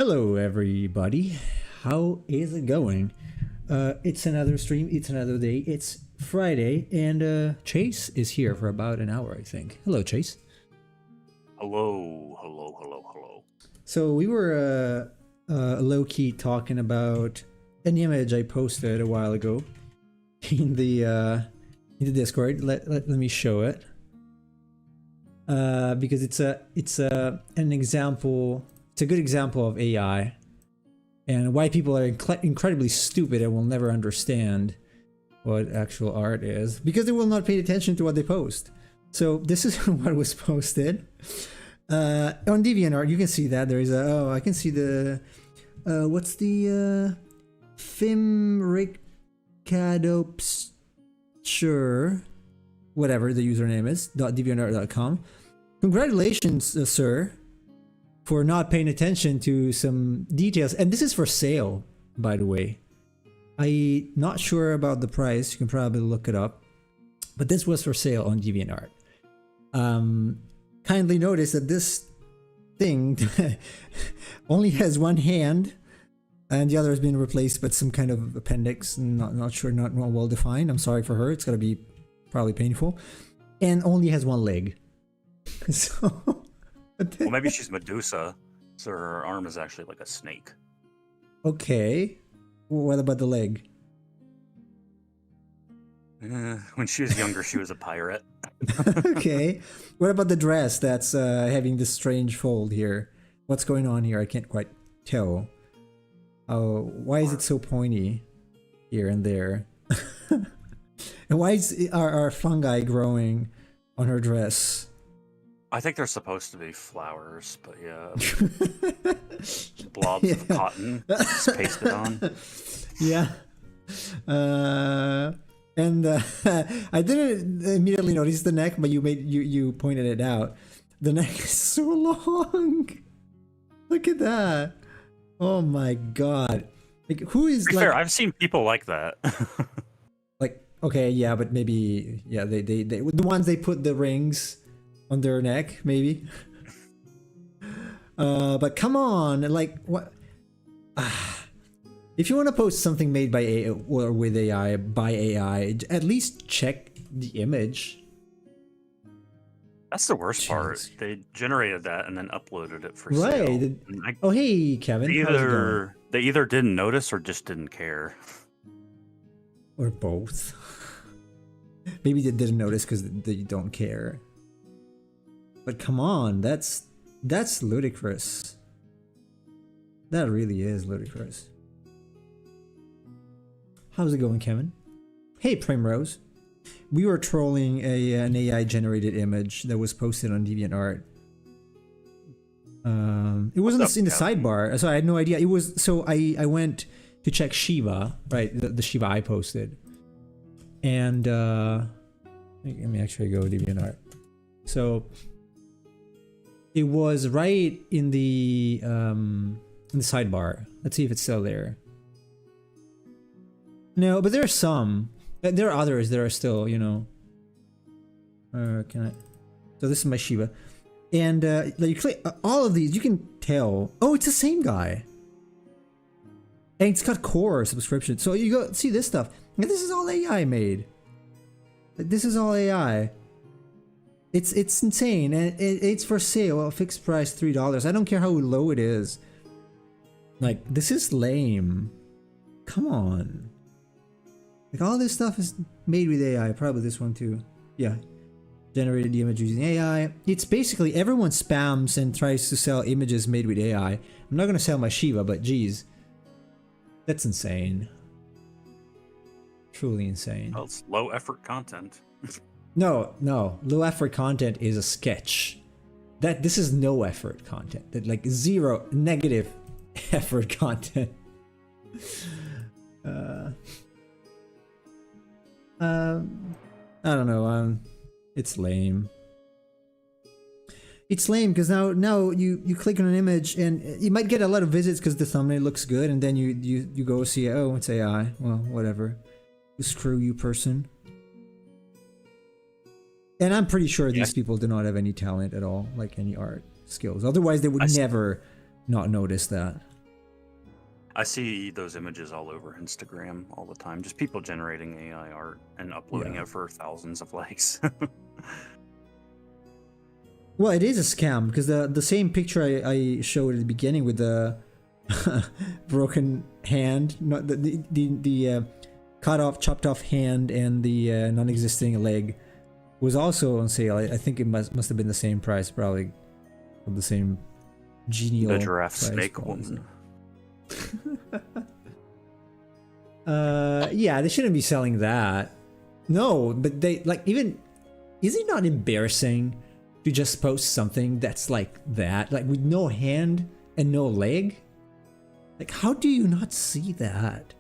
Hello everybody, how is it going? It's another stream, it's another day, it's Friday, and Chase is here for about an hour, I think. Hello Chase. Hello, hello, hello, hello. So we were low-key talking about an image I posted a while ago in the Discord. Let me show it. Because it's an example. It's a good example of AI and why people are incredibly stupid and will never understand what actual art is because they will not pay attention to what they post. So this is what was posted on DeviantArt. You can see that there is a I can see the what's the Fimricadopsture, whatever the username is, .deviantart.com. Congratulations, sir, for not paying attention to some details. And this is for sale, by the way. I'm not sure about the price. You can probably look it up. But this was for sale on DeviantArt. Kindly notice that this thing only has one hand and the other has been replaced by some kind of appendix. Not sure, not well defined. I'm sorry for her. It's going to be probably painful. And only has one leg. So... Well, maybe she's Medusa, so her arm is actually like a snake. Okay. What about the leg? When she was younger, she was a pirate. Okay. What about the dress that's having this strange fold here? What's going on here? I can't quite tell. Oh, why is it so pointy here and there? And why are fungi growing on her dress? I think they're supposed to be flowers, but yeah. Blobs of cotton just pasted on. Yeah. And I didn't immediately notice the neck, but you pointed it out. The neck is so long. Look at that. Oh my god. Like, who is to be like... fair, I've seen people like that. Like, okay, yeah, but maybe, yeah, they the ones they put the rings on their neck, maybe. But come on, like, what? If you want to post something made by AI or with AI, by AI, at least check the image. That's the worst part. They generated that and then uploaded it for right. sale. Oh, hey, Kevin. They either didn't notice or just didn't care. Or both. Maybe they didn't notice because they don't care. But come on, that's ludicrous. That really is ludicrous. How's it going, Kevin? Hey, Primrose. We were trolling an AI-generated image that was posted on DeviantArt. It wasn't in the sidebar, so I had no idea. It was so I went to check Shiva, right? The Shiva I posted, and let me actually go to DeviantArt. So. It was right in the sidebar. Let's see if it's still there. No, but there are some. There are others that are still, you know. Can I? So this is my Shiva, and you click all of these. You can tell. Oh, it's the same guy. And it's got core subscription. So you go see this stuff. And this is all AI made. This is all AI. It's insane, and it's for sale, a fixed price $3. I don't care how low it is. Like, this is lame. Come on. Like, all this stuff is made with AI. Probably this one too. Yeah. Generated the image using AI. It's basically everyone spams and tries to sell images made with AI. I'm not gonna sell my Shiva, but geez. That's insane. Truly insane. Well, it's low effort content. No, low effort content is a sketch. This is no effort content. That, like, zero negative effort content. I don't know. It's lame. It's lame because now you click on an image and you might get a lot of visits because the thumbnail looks good, and then you go see, oh, it's AI. Well, whatever. Screw you, person. And I'm pretty sure these people do not have any talent at all, like any art skills. Otherwise, they would never not notice that. I see those images all over Instagram all the time. Just people generating AI art and uploading it for thousands of likes. Well, it is a scam because the same picture I showed at the beginning with the broken hand, not the cut off, chopped off hand and the non-existing leg was also on sale. I think it must have been the same price, probably of the same genial. The giraffe snake woman. Yeah, they shouldn't be selling that. No, but they like even. Is it not embarrassing to just post something that's like that, like with no hand and no leg? Like, how do you not see that?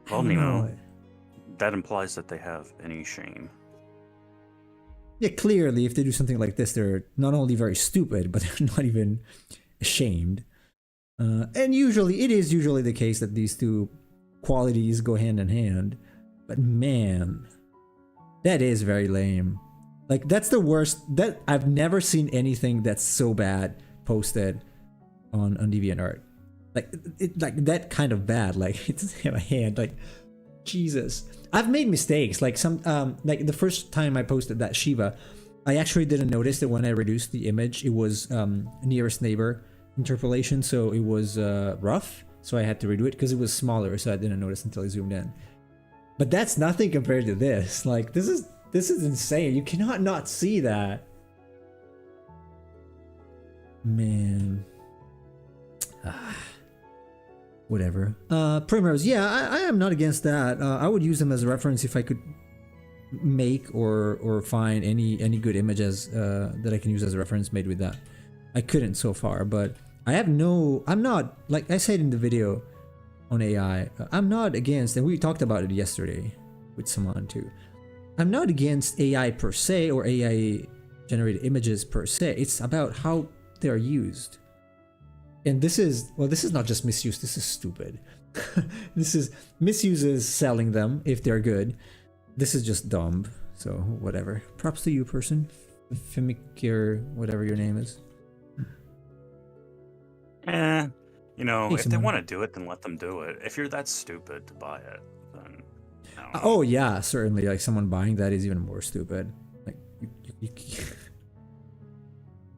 Well, Nemo, that implies that they have any shame. Yeah, clearly, if they do something like this, they're not only very stupid, but they're not even ashamed. And usually, it is usually the case that these two qualities go hand in hand. But man, that is very lame. Like, that's the worst. That I've never seen anything that's so bad posted on DeviantArt. Like that kind of bad. Like, it doesn't have a hand. Like, Jesus. I've made mistakes. Like like the first time I posted that Shiva, I actually didn't notice that when I reduced the image, it was nearest neighbor interpolation, so it was rough. So I had to redo it because it was smaller, so I didn't notice until I zoomed in. But that's nothing compared to this. Like, this is insane. You cannot not see that. Man. Whatever. Primrose, yeah, I am not against that. I would use them as a reference if I could make or find any good images that I can use as a reference made with that. I couldn't so far, but I'm not, like I said in the video on AI, I'm not against, and we talked about it yesterday with someone too. I'm not against AI per se or AI generated images per se. It's about how they're used. And this is not just misuse, this is stupid. Misuse is selling them if they're good. This is just dumb. So whatever. Props to you, person. Fimikir, whatever your name is. If they want to do it, then let them do it. If you're that stupid to buy it, then I don't know. Oh yeah, certainly. Like, someone buying that is even more stupid. Like,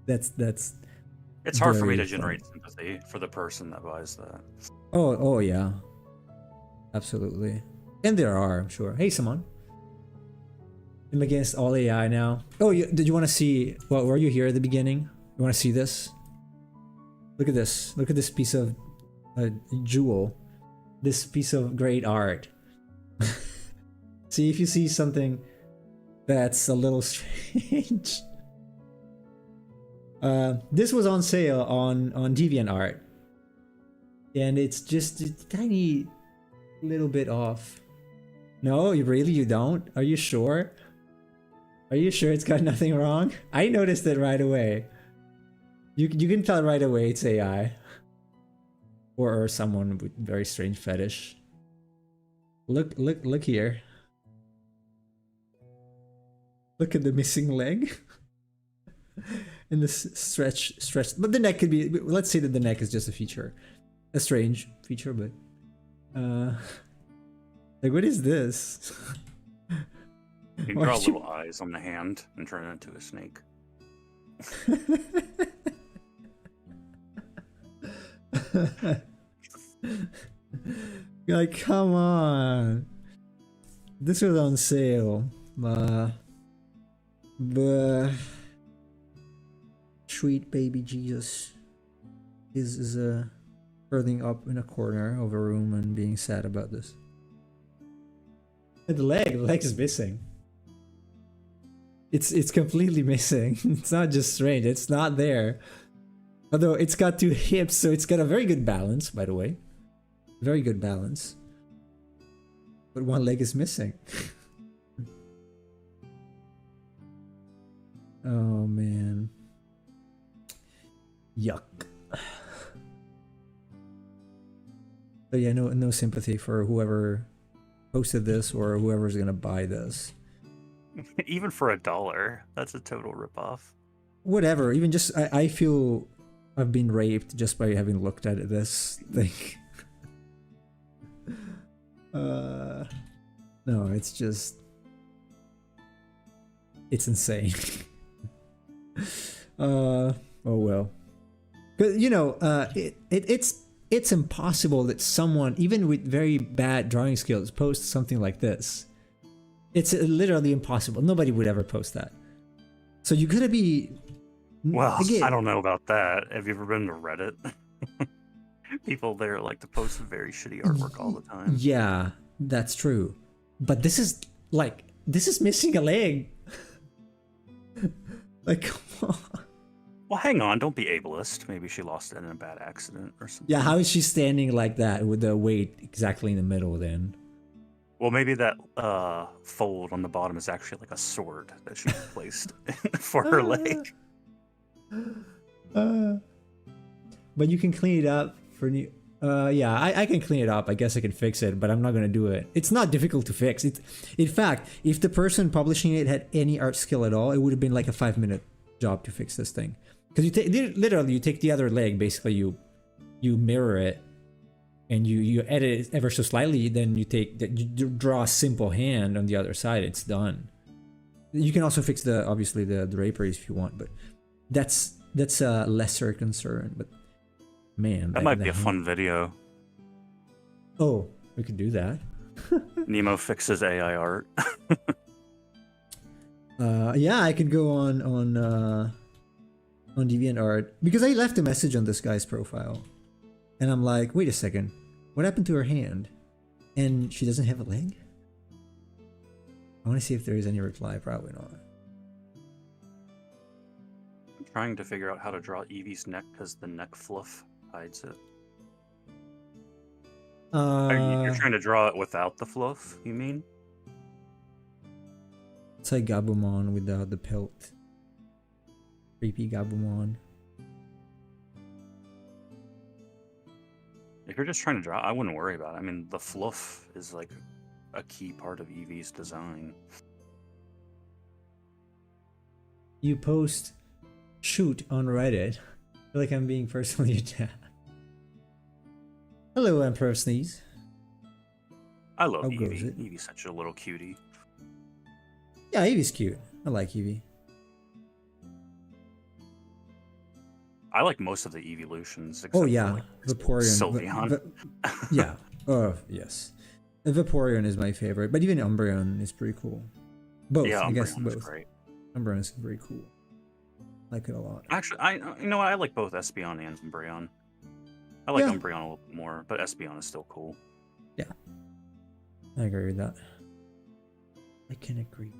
that's. It's hard for me to generate sympathy for the person that buys that. Oh yeah, absolutely. And there are, I'm sure. Hey, someone. I'm against all AI now. Oh, did you want to see? Well, were you here at the beginning? You want to see this? Look at this. Look at this piece of jewel. This piece of great art. See if you see something that's a little strange. This was on sale on DeviantArt, and it's just a tiny little bit off. No, you don't? Are you sure? Are you sure it's got nothing wrong? I noticed it right away. You can tell right away it's AI, or someone with very strange fetish. Look here. Look at the missing leg. And the stretch, but the neck could be. Let's say that the neck is just a strange feature, but like, what is this? You can draw little eyes on the hand and turn it into a snake. Like, come on, this was on sale, but. Sweet baby Jesus is curling up in a corner of a room and being sad about this. And the leg is missing. It's completely missing. It's not just strange, it's not there. Although it's got two hips, so it's got a very good balance, by the way. Very good balance. But one leg is missing. Oh man. Yuck. So yeah, no sympathy for whoever posted this or whoever's gonna buy this. Even for $1, that's a total ripoff. Whatever. Even just I feel I've been raped just by having looked at this thing. No, it's just, it's insane. Oh well. But you know, it's impossible that someone, even with very bad drawing skills, posts something like this. It's literally impossible. Nobody would ever post that. So you gotta be. Well, again, I don't know about that. Have you ever been to Reddit? People there like to post very shitty artwork all the time. Yeah, that's true. But this is missing a leg. Like, come on. Well, hang on. Don't be ableist. Maybe she lost it in a bad accident or something. Yeah, how is she standing like that with the weight exactly in the middle then? Well, maybe that fold on the bottom is actually like a sword that she placed for her leg. But you can clean it up for new. Yeah, I can clean it up. I guess I can fix it, but I'm not gonna do it. It's not difficult to fix. In fact, if the person publishing it had any art skill at all, it would have been like a 5-minute job to fix this thing. Because you take the other leg, basically you mirror it, and you edit it ever so slightly. Then you draw a simple hand on the other side. It's done. You can also fix obviously the draperies if you want, but that's a lesser concern. But man, that might be a fun video. Oh, we could do that. Nemo fixes AI art. Yeah, I could go on DeviantArt because I left a message on this guy's profile, and I'm like, wait a second, what happened to her hand? And she doesn't have a leg. I want to see if there is any reply. Probably not. I'm trying to figure out how to draw Eevee's neck because the neck fluff hides it. You're trying to draw it without the fluff, you mean? It's like Gabumon without the pelt. Creepy Gabumon. If you're just trying to draw, I wouldn't worry about it. I mean, the fluff is like a key part of Eevee's design. You post shoot on Reddit. I feel like I'm being personally attacked. Hello, Emperor Sneeze. I love How goes Eevee. it? Eevee's such a little cutie. Yeah, Eevee's cute. I like Eevee. I like most of the evolutions. Except Oh yeah, for, Vaporeon. Sylveon. Yeah. Oh yes. The Vaporeon is my favorite, but even Umbreon is pretty cool. Both, yeah, I guess Umbreon is both. great. Umbreon is very cool. I like it a lot. Actually, you know what? I like both Espeon and Umbreon. I like Umbreon a little more, but Espeon is still cool. Yeah, I agree with that. I can agree.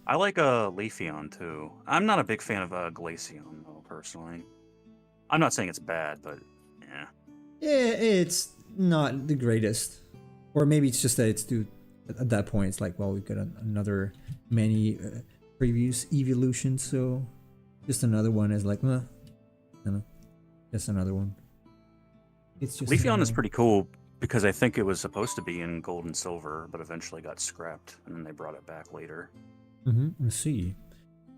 I like Leafeon too. I'm not a big fan of Glaceon though, personally. I'm not saying it's bad, but yeah. Yeah, it's not the greatest, or maybe it's just that it's too. At that point, it's like, well, we've got another many previous evolutions, so just another one is like, I don't know, just another one. It's just Leafeon is pretty cool because I think it was supposed to be in Gold and Silver, but eventually got scrapped, and then they brought it back later. Let's see.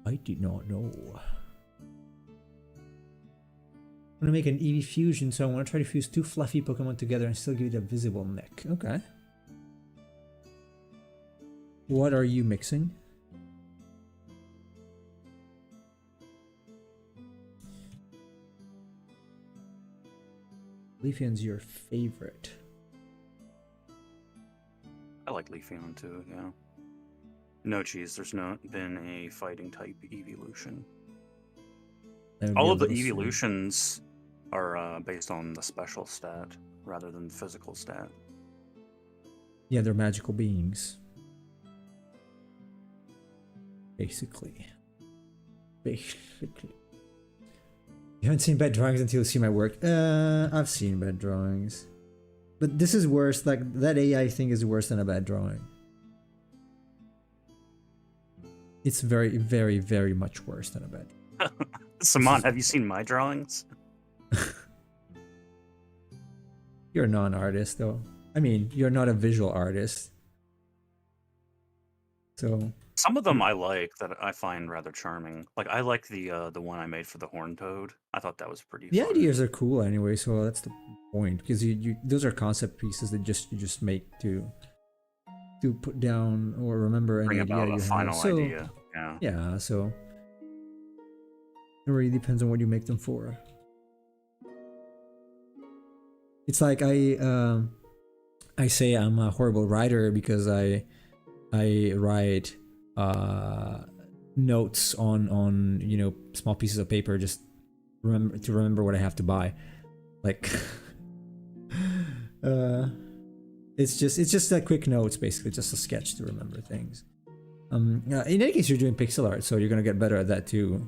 I did not know. I'm gonna make an Eevee fusion, so I want to try to fuse 2 fluffy Pokemon together and still give it a visible neck. Okay. What are you mixing? Leafeon's your favorite. I like Leafeon too, yeah. No cheese, there's not been a fighting type evolution. All of the evolutions are based on the special stat rather than the physical stat. Yeah, they're magical beings. Basically. You haven't seen bad drawings until you see my work. I've seen bad drawings. But this is worse, like that AI thing is worse than a bad drawing. It's very, very, very much worse than a bad. Saman, have you seen my drawings? You're not an artist, though. I mean, you're not a visual artist. So Some of them I like that I find rather charming. Like I like the one I made for the horned toad. I thought that was pretty The fun. ideas are cool anyway, so that's the point. Because you those are concept pieces that you just make to put down or remember Bring an idea about you a have. final So idea. Yeah. yeah, so it really depends on what you make them for. It's like I say I'm a horrible writer because I write notes on small pieces of paper just remember what I have to buy, like it's just like quick notes, basically just a sketch to remember things. In any case, you're doing pixel art, so you're gonna get better at that too.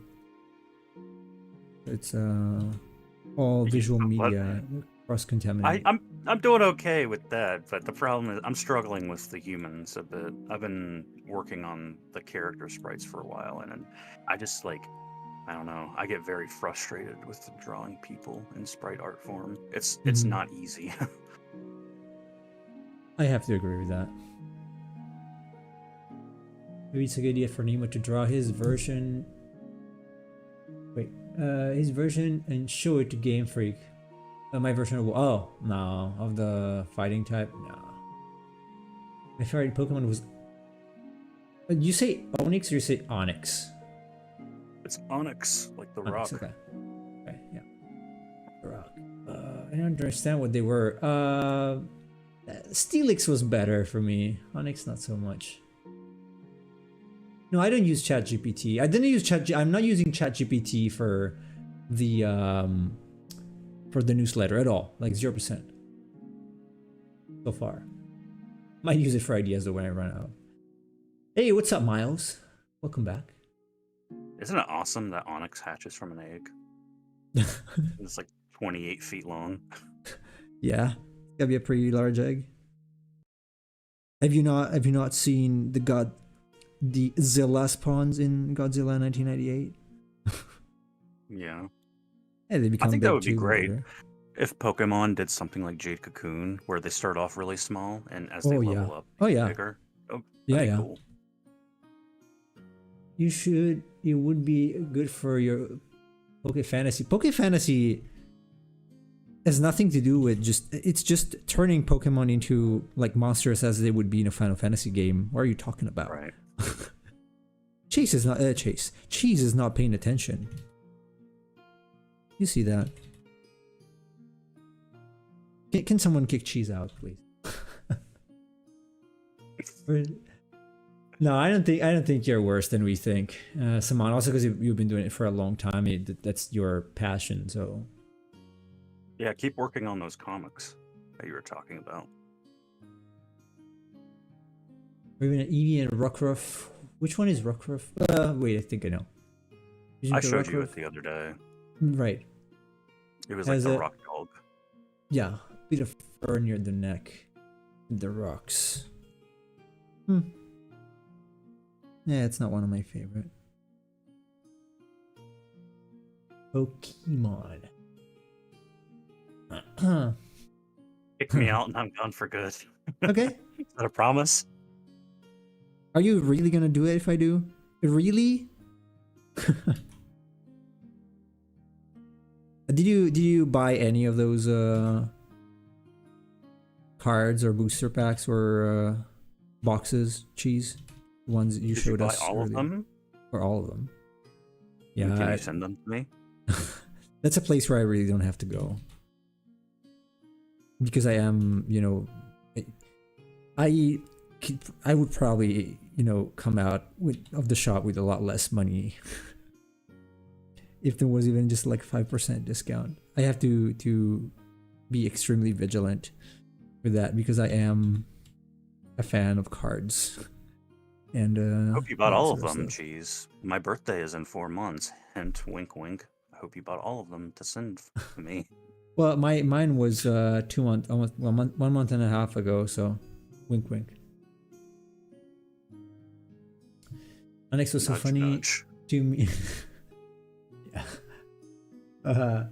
It's all visual media cross-contaminated. I'm doing okay with that, but the problem is I'm struggling with the humans a bit. I've been working on the character sprites for a while, and I just like, I don't know, I get very frustrated with drawing people in sprite art form. It's not easy. I have to agree with that. Maybe it's a good idea for Nemo to draw his version. Wait, his version and show it to Game Freak. My version of of the fighting type. No, my favorite Pokemon was. You say Onyx or you say Onyx? It's Onyx, like the Onyx, rock. Okay, yeah, the rock. I don't understand what they were. Steelix was better for me. Onyx not so much. No, I don't use ChatGPT. I didn't use I'm not using ChatGPT for the newsletter at all. Like 0% so far. Might use it for ideas though when I run out. Hey, what's up, Miles? Welcome back. Isn't it awesome that Onyx hatches from an egg? It's like 28 feet long. Yeah, it's gotta be a pretty large egg. Have you not seen the Zilla spawns in Godzilla 1998? Yeah. Yeah, they become I think that big would be too great later. if Pokemon did something like Jade Cocoon, where they start off really small and as they level up, Oh they yeah. get bigger. Oh, Yeah. cool. You should. It would be good for your PokéFantasy. PokéFantasy has nothing to do with it's just turning Pokemon into like monsters as they would be in a Final Fantasy game. What are you talking about? Right. Cheese is not paying attention. You see that? Can someone kick Cheese out, please? No, I don't think you're worse than we think, Saman. Also, because you've been doing it for a long time, that's your passion. So Yeah, keep working on those comics that you were talking about. or even an Eevee and Rockruff. Which one is Rockruff? Wait, I think I know. I showed you it the other day. Right. It was like the rock dog. Yeah, bit of fur near the neck, the rocks. Yeah, it's not one of my favorite. Pokemon. Kick me out and I'm gone for good. Okay. Is that a promise? Are you really gonna do it if I do? Really? Did you buy any of those cards or booster packs or boxes, Cheese? The ones that you showed us all earlier. of them? Or all of them? Yeah. Can you send them to me? That's a place where I really don't have to go. Because I am, I would probably, come out of the shop with a lot less money. If there was even just like 5% discount. I have to be extremely vigilant with that because I am a fan of cards. And I hope you bought all of them, Cheese. My birthday is in 4 months. Hint, wink, wink. I hope you bought all of them to send to me. Well, mine was 2 months, almost 1 month and a half ago. So, wink, wink. Onyx was so funny to me. Yeah.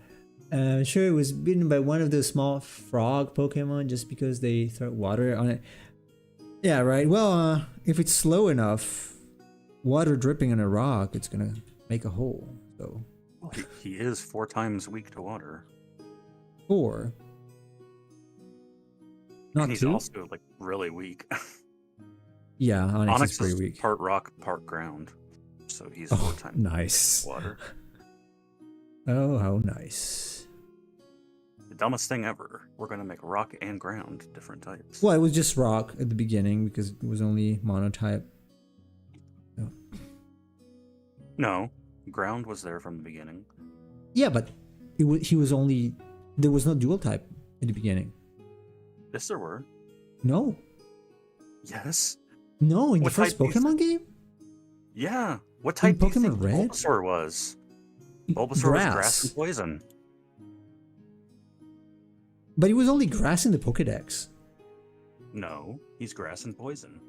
I'm sure it was bitten by one of those small frog Pokemon just because they throw water on it. Yeah, right. Well, if it's slow enough, water dripping on a rock, it's gonna make a hole. So Well, he is 4 times weak to water. 4. Not And he's 2. also like really weak. Yeah, Onyx Onyx is pretty is weak. part rock, part ground. So he's 4 times Nice. water. Oh, how nice. The dumbest thing ever. We're gonna make rock and ground different types. Well, it was just rock at the beginning because it was only monotype. So. No, ground was there from the beginning. Yeah, but he was only... There was no dual type at the beginning. Yes, there were. No. Yes. No, in the What first type do you Pokemon game? Yeah. What type do you Pokemon think Red? Bulbasaur was? Bulbasaur was grass and poison. But it was only grass in the Pokedex. No, he's grass and poison.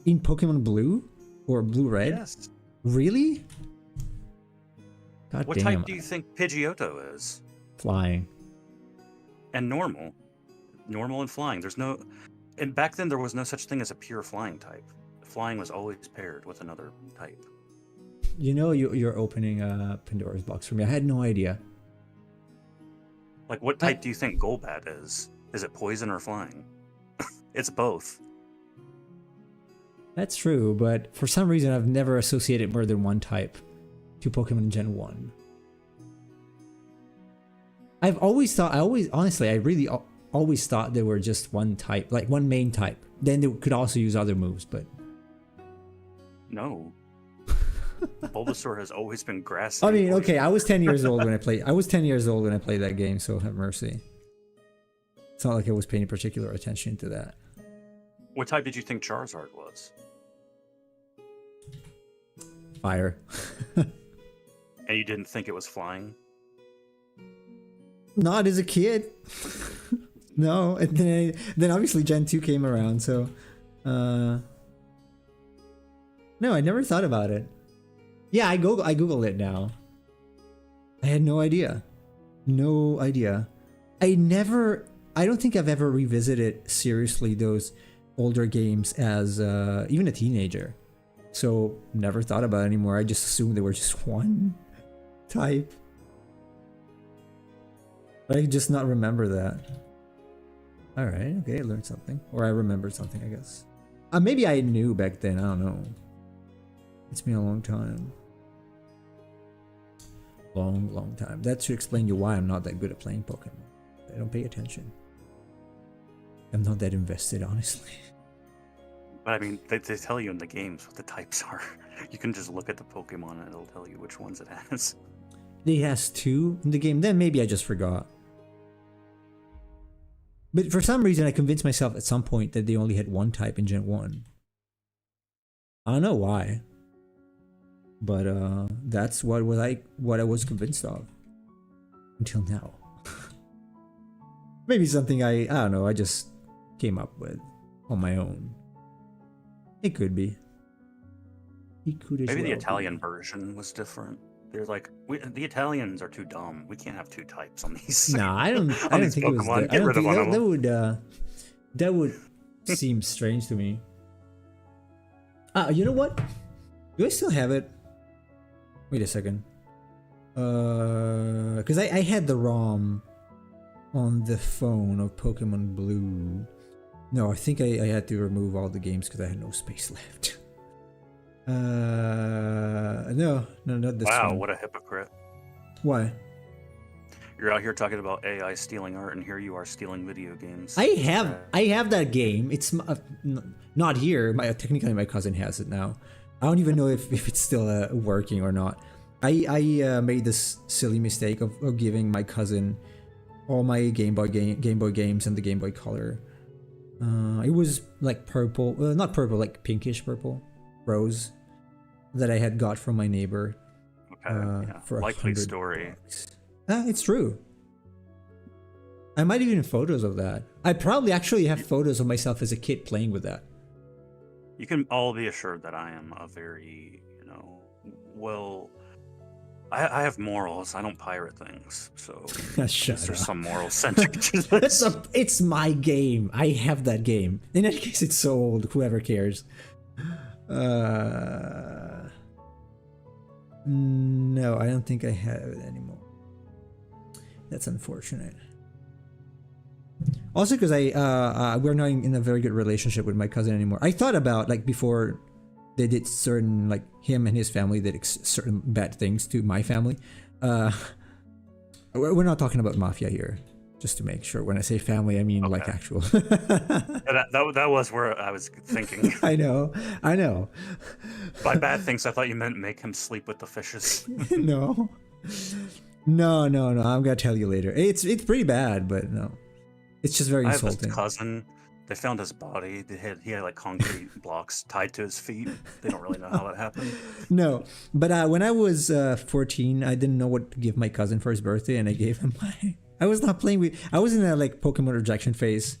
In Pokemon Blue? Or Blue Red? Yes. Really? God What damn. type do you think Pidgeotto is? Flying. And normal. Normal and flying. There's no... And back then there was no such thing as a pure flying type. Flying was always paired with another type. You know, you're opening a Pandora's box for me. I had no idea. Like, what type do you think Golbat is? Is it poison or flying? It's both. That's true, but for some reason I've never associated more than one type to Pokemon Gen 1. I've always thought, honestly, I really always thought they were just one type, like one main type. Then they could also use other moves, but... No. Bulbasaur has always been grass. I mean, okay, I was 10 years old when I played. I was 10 years old when I played that game, so have mercy. It's not like I was paying particular attention to that. What type did you think Charizard was? Fire. And you didn't think it was flying? Not as a kid. No, and then obviously Gen 2 came around, so no, I never thought about it. Yeah, I googled it now. I had no idea. No idea. I don't think I've ever revisited seriously those older games as even a teenager. So never thought about it anymore. I just assumed they were just one type. But I just not remember that. Alright, okay, I learned something. Or I remembered something, I guess. Maybe I knew back then, I don't know. It's been a long time. Long time. That should explain you why I'm not that good at playing Pokemon. I don't pay attention. I'm not that invested, honestly. But I mean, they tell you in the games what the types are. You can just look at the Pokemon and it'll tell you which ones it has. It has 2 in the game, then maybe I just forgot. But for some reason, I convinced myself at some point that they only had 1 type in Gen 1. I don't know why. But that's what I was convinced of. Until now. Maybe something I don't know, I just came up with on my own. It could be. It could as Maybe the well Italian version was different. They're like, the Italians are too dumb. We can't have 2 types on these. No, I don't think it was Pokemon. that. I don't think of that would seem strange to me. You know what? Do I still have it? Wait a second. Because I had the ROM on the phone of Pokemon Blue. No, I think I had to remove all the games because I had no space left. No, not this one. Wow, what a hypocrite. Why? You're out here talking about AI stealing art, and here you are stealing video games. I have that game. It's not here. Technically, my cousin has it now. I don't even know if it's still working or not. I made this silly mistake of giving my cousin all my Game Boy games and the Game Boy Color. It was like purple, not purple, like pinkish purple, rose, that I had got from my neighbor. Okay, yeah. For Likely $100. story. It's true. I might even have photos of that. I probably actually have photos of myself as a kid playing with that. You can all be assured that I am a very, I have morals. I don't pirate things, so there's some moral centric to this. It's my game. I have that game. In any case, it's so old. Whoever cares. No, I don't think I have it anymore. That's unfortunate. Also, because we're not in a very good relationship with my cousin anymore. I thought about like before they did certain like him and his family did certain bad things to my family. We're not talking about mafia here. Just to make sure, when I say family, I mean like actual. that was where I was thinking. I know. By bad things, I thought you meant make him sleep with the fishes. No. I'm gonna tell you later. It's pretty bad, but no, it's just very insulting. I have this cousin. They found his body. He had like concrete blocks tied to his feet. They don't really know how that happened. No, but when I was 14, I didn't know what to give my cousin for his birthday, and I gave him my. I was not playing with. I was in a like Pokemon rejection phase,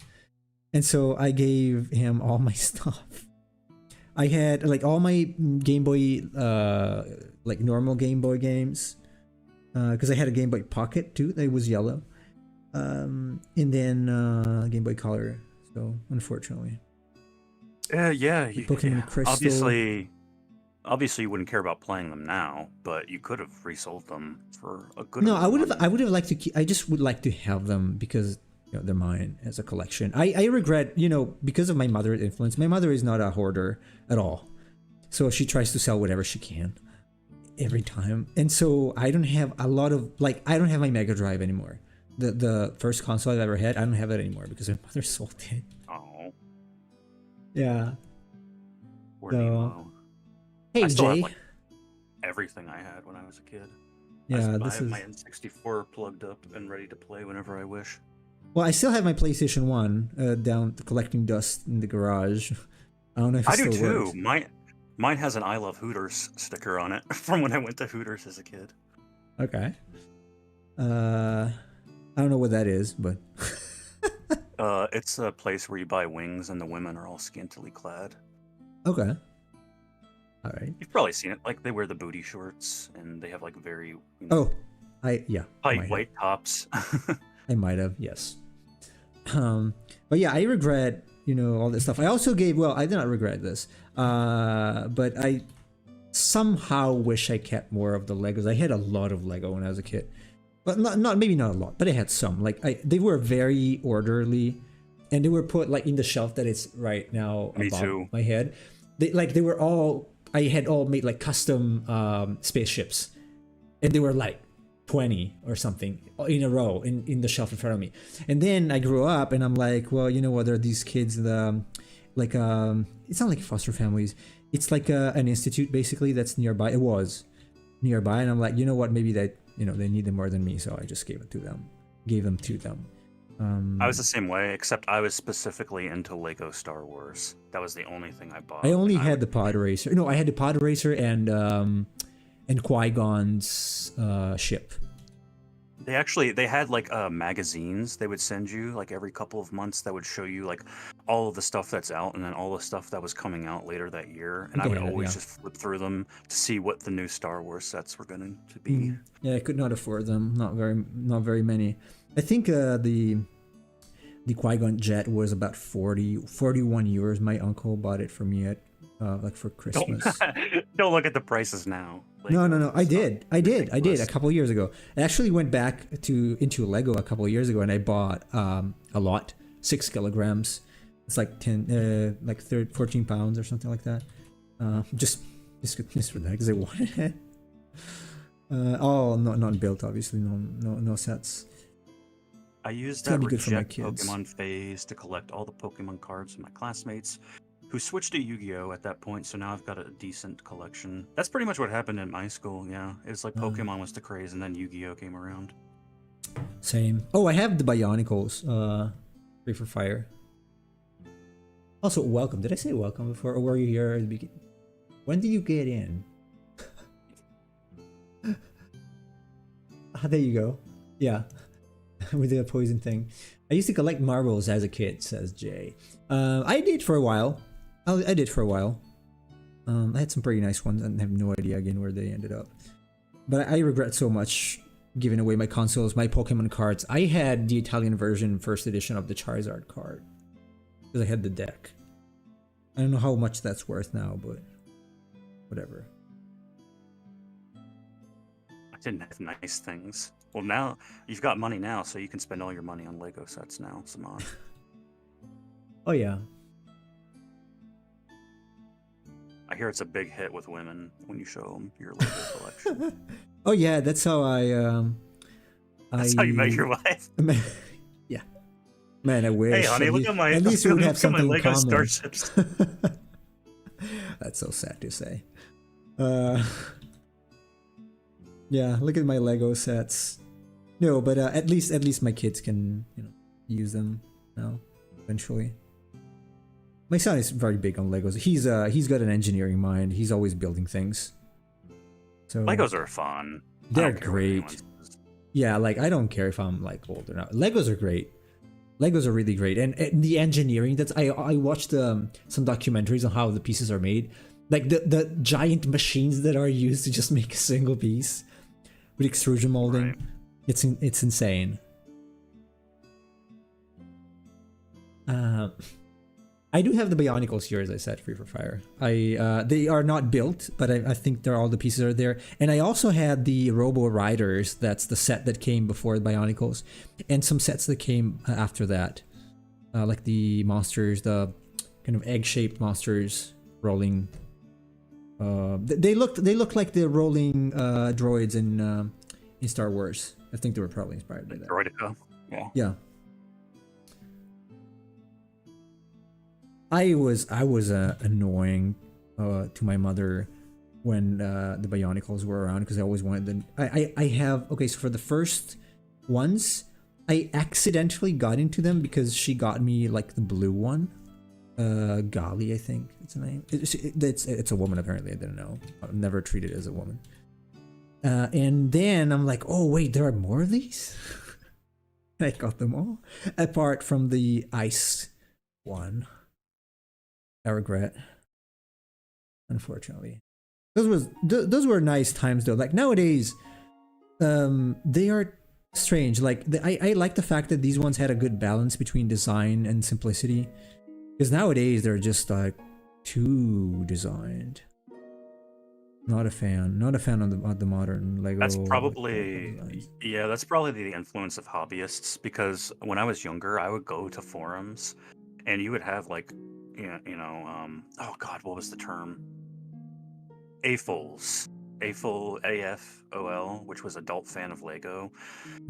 and so I gave him all my stuff. I had like all my Game Boy, like normal Game Boy games, because I had a Game Boy Pocket too. That was yellow, and then Game Boy Color. So unfortunately, Pokemon Crystal. Obviously, you wouldn't care about playing them now, but you could have resold them for a good. No, I would have liked to keep. I just would like to have them because they're mine as a collection. I regret, because of my mother's influence. My mother is not a hoarder at all, so she tries to sell whatever she can every time, and so I don't have a lot of I don't have my Mega Drive anymore. The first console I've ever had, I don't have that anymore because my mother sold it. Oh. Yeah. Hey, I Jay. Have, everything I had when I was a kid. Yeah, I have my N64 plugged up and ready to play whenever I wish. Well, I still have my PlayStation 1 down collecting dust in the garage. I don't know if it still works. Mine has an I Love Hooters sticker on it from when I went to Hooters as a kid. Okay. I don't know what that is, but it's a place where you buy wings and the women are all scantily clad. Okay. All right. You've probably seen it. Like they wear the booty shorts and they have like very tight white tops. I might have, yes. But yeah, I regret all this stuff. I also gave. Well, I did not regret this. But I somehow wish I kept more of the Legos. I had a lot of Lego when I was a kid, but maybe not a lot. But I had some. They were very orderly, and they were put in the shelf that is right now above my head. They were all. I had all made custom spaceships, and they were 20 or something in a row in the shelf in front of me. And then I grew up, and I'm like, well, you know what? There are these kids, it's not like foster families. It's like an institute basically that's nearby. It was nearby, and I'm like, you know what? Maybe they need them more than me, so I just gave them to them. I was the same way, except I was specifically into Lego Star Wars. That was the only thing I bought. I only had the pod racer. No, I had the pod racer and Qui-Gon's ship. They had magazines they would send you every couple of months that would show you all of the stuff that's out and then all the stuff that was coming out later that year. And I would always just flip through them to see what the new Star Wars sets were going to be. Yeah, I could not afford them. Not very many. I think the Qui-Gon jet was about 41 euros. My uncle bought it for me at for Christmas. Don't look at the prices now. No. I did a couple of years ago. I actually went back into Lego a couple of years ago, and I bought a lot, 6 kilograms. It's 14 pounds or something like that. Just for that because I wanted it. Not built, obviously. No sets. I used that reject Pokemon phase to collect all the Pokemon cards of my classmates who switched to Yu-Gi-Oh at that point, so now I've got a decent collection. That's pretty much what happened in my school, yeah. It's Pokemon was the craze, and then Yu-Gi-Oh came around. Same. Oh, I have the Bionicles, free for fire. Also, welcome. Did I say welcome before, or were you here at the beginning? When did you get in? There you go. Yeah. With the poison thing. I used to collect marbles as a kid, says Jay. I did for a while. I had some pretty nice ones and have no idea again where they ended up. But I regret so much giving away my consoles, my Pokemon cards. I had the Italian version, first edition of the Charizard card. Because I had the deck. I don't know how much that's worth now, but whatever. didn't have nice things. Well, now you've got money now, so you can spend all your money on Lego sets now, Saman. Oh yeah. I hear it's a big hit with women when you show them your Lego collection. Oh yeah, that's how That's how you met your wife. Yeah. Man, I wish. Hey, honey, look at my. At least we would have something in Lego common. Starships. That's so sad to say. Yeah, look at my Lego sets. No, but at least my kids can use them now eventually. My son is very big on Legos. He's got an engineering mind. He's always building things. So Legos are fun. They're great. Yeah, like I don't care if I'm like old or not. Legos are great. Legos are really great, and the engineering. I watched some documentaries on how the pieces are made. Like the giant machines that are used to just make a single piece with extrusion molding. Right. It's insane. I do have the Bionicles here, as I said, Free for Fire. They are not built, but I think all the pieces are there. And I also had the Robo Riders. That's the set that came before the Bionicles, and some sets that came after that, like the monsters, the kind of egg-shaped monsters rolling. They looked like the rolling droids in Star Wars. I think they were probably inspired by that. Droidica. Yeah. Yeah. I was annoying to my mother when the Bionicles were around because I always wanted them. I have so for the first ones I accidentally got into them because she got me like the blue one, Gali, I think it's the name. It's a woman apparently. I didn't know. I've never treated it as a woman. And then I'm like, oh wait, there are more of these. I got them all apart from the ice one. I regret, unfortunately. Those were nice times though. Like nowadays, they are strange. Like I like the fact that these ones had a good balance between design and simplicity, because nowadays they're just like too designed. Not a fan. Not a fan of the modern Lego. That's probably that's probably the influence of hobbyists. Because when I was younger, I would go to forums, and you would have like. Oh god, what was the term? AFOLs. AFOL, which was adult fan of Lego.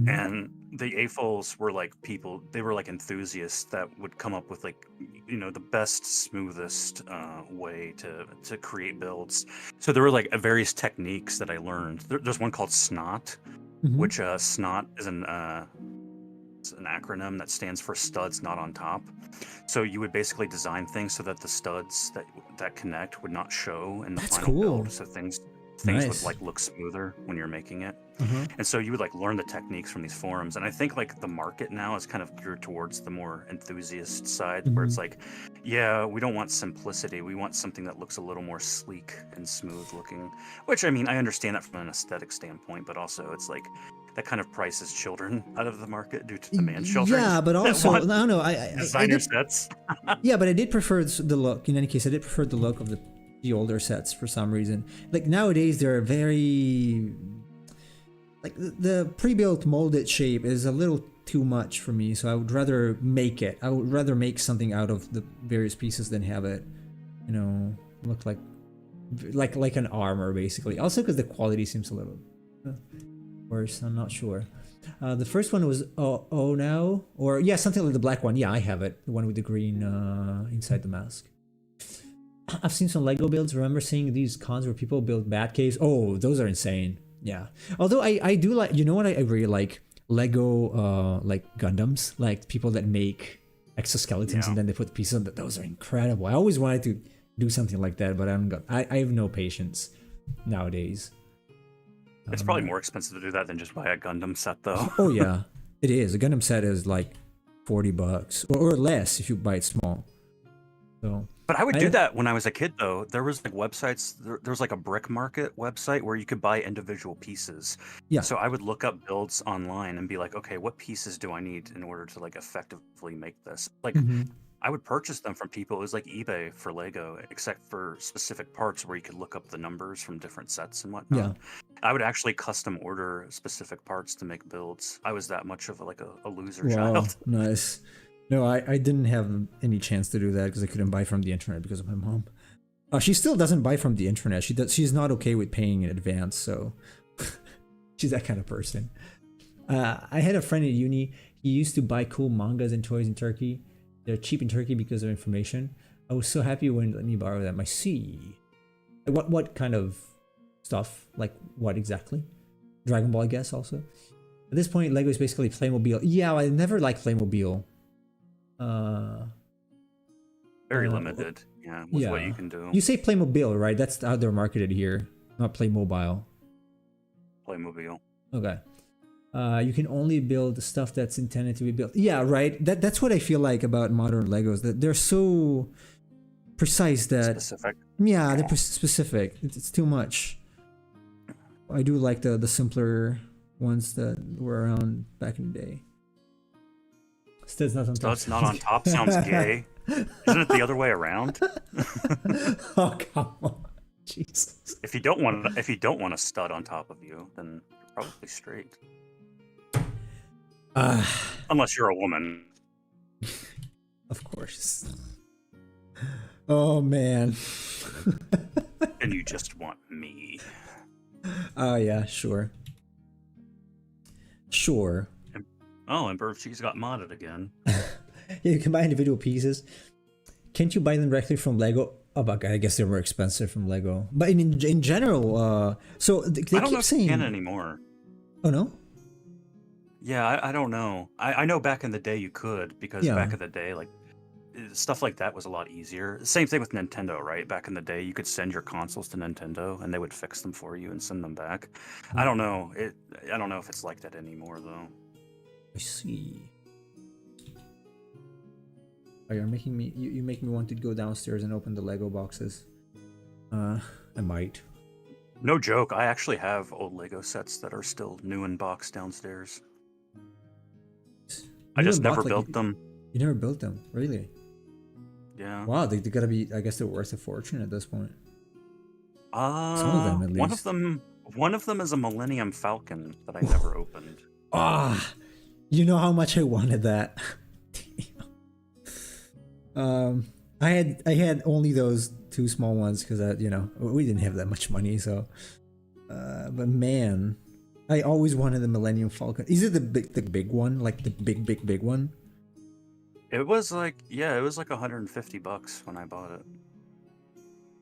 Mm-hmm. And the AFOLs were like people, they were like enthusiasts that would come up with like, the best, smoothest way to create builds. So there were like various techniques that I learned. There's one called SNOT, Mm-hmm. which SNOT is an acronym that stands for studs not on top. So you would basically design things so that the studs that connect would not show in the final build. So things nice. Would like look smoother when you're making it. Uh-huh. And so you would like learn the techniques from these forums. And I think like the market now is kind of geared towards the more enthusiast side, where it's like, yeah, we don't want simplicity. We want something that looks a little more sleek and smooth looking, which I mean, I understand that from an aesthetic standpoint, but also it's like that kind of prices children out of the market due to demand children. Yeah, but also, I designer sets. Yeah, but I did prefer the look. In any case, I did prefer the look of the older sets for some reason. Like nowadays, they're very like the pre-built molded shape is a little too much for me. So I would rather make it. I would rather make something out of the various pieces than have it, look like an armor basically. Also, because the quality seems a little worse. I'm not sure. The first one was oh no, or yeah, something like the black one. Yeah, I have it. The one with the green inside the mask. I've seen some Lego builds. Remember seeing these cons where people build bat caves? Oh, those are insane. Yeah. Although I do like, what I really like? Lego like Gundams, like people that make exoskeletons and then they put pieces on that. Those are incredible. I always wanted to do something like that, but I have no patience nowadays. It's probably more expensive to do that than just buy a Gundam set, though. Oh yeah, it is. A Gundam set is like $40 or less if you buy it small. So. But I would do that when I was a kid, though. There was like websites. There was like a brick market website where you could buy individual pieces. Yeah. So I would look up builds online and be like, okay, what pieces do I need in order to like effectively make this? Like, I would purchase them from people. It was like eBay for Lego, except for specific parts where you could look up the numbers from different sets and whatnot. Yeah. I would actually custom order specific parts to make builds. I was that much of a loser Wow, child. nice. No, I didn't have any chance to do that because I couldn't buy from the internet because of my mom. She still doesn't buy from the internet. She's not okay with paying in advance, so she's that kind of person. I had a friend at uni. He used to buy cool mangas and toys in Turkey. They're cheap in Turkey because of information. I was so happy when he let me borrow them. I see. What kind of stuff? Like what exactly? Dragon Ball, I guess, also. At this point, Lego is basically Playmobil. Yeah, I never liked Playmobil. Very limited, yeah, with what you can do. You say Playmobil, right? That's how they're marketed here, not Playmobile. Playmobil. Okay. You can only build the stuff that's intended to be built. Yeah, right. That's what I feel like about modern Legos. That they're so precise that specific. Yeah, they're specific. It's too much. I do like the simpler ones that were around back in the day. Studs not on top. Studs not on top sounds gay. Isn't it the other way around? Oh come on, Jesus! If you don't want a stud on top of you, then you're probably straight. Unless you're a woman. Of course. Oh man. And you just want me. Oh yeah, sure. Sure. Oh, and Bird Cheese got modded again. Yeah, you can buy individual pieces. Can't you buy them directly from Lego? Oh, but I guess they're more expensive from Lego. But in general, so they I don't keep know if saying you can anymore. Oh no? Yeah, I don't know. I know back in the day you could, because back in the day, like stuff like that was a lot easier. Same thing with Nintendo, right? Back in the day, you could send your consoles to Nintendo and they would fix them for you and send them back. I don't know. I don't know if it's like that anymore though. I see. Oh, you're making me. You make me want to go downstairs and open the Lego boxes. I might. No joke. I actually have old Lego sets that are still new in box downstairs. I just never built them. You never built them, really? Yeah. Wow, they gotta be. I guess they're worth a fortune at this point. Some of them, at least. One of them is a Millennium Falcon that I never opened. Ah, you know how much I wanted that. I had only those two small ones because we didn't have that much money. So, but man, I always wanted the Millennium Falcon. Is it the big one, like the big one? It was like $150 when I bought it.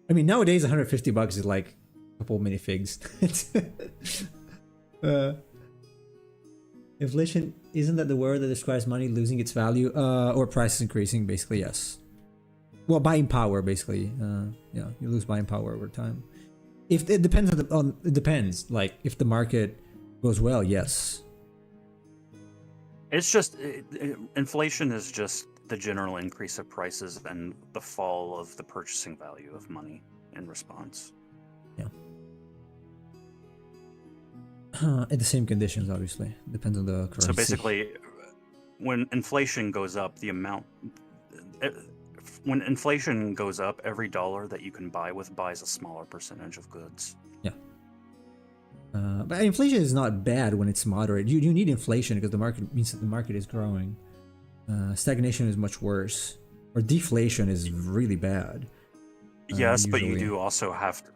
I mean, nowadays $150 is like a couple minifigs. Inflation, isn't that the word that describes money losing its value, or prices increasing? Basically, yes. Well, buying power, basically. Yeah, you lose buying power over time. If it depends it depends. Like if the market goes well, yes. It's just inflation is just the general increase of prices and the fall of the purchasing value of money in response. Yeah. At the same conditions, obviously. Depends on the currency. So basically, when inflation goes up, when inflation goes up, every dollar that you can buy with buys a smaller percentage of goods. Yeah. But inflation is not bad when it's moderate. You need inflation because the market means that the market is growing. Stagnation is much worse. Or deflation is really bad. Yes, usually. But you do also have to...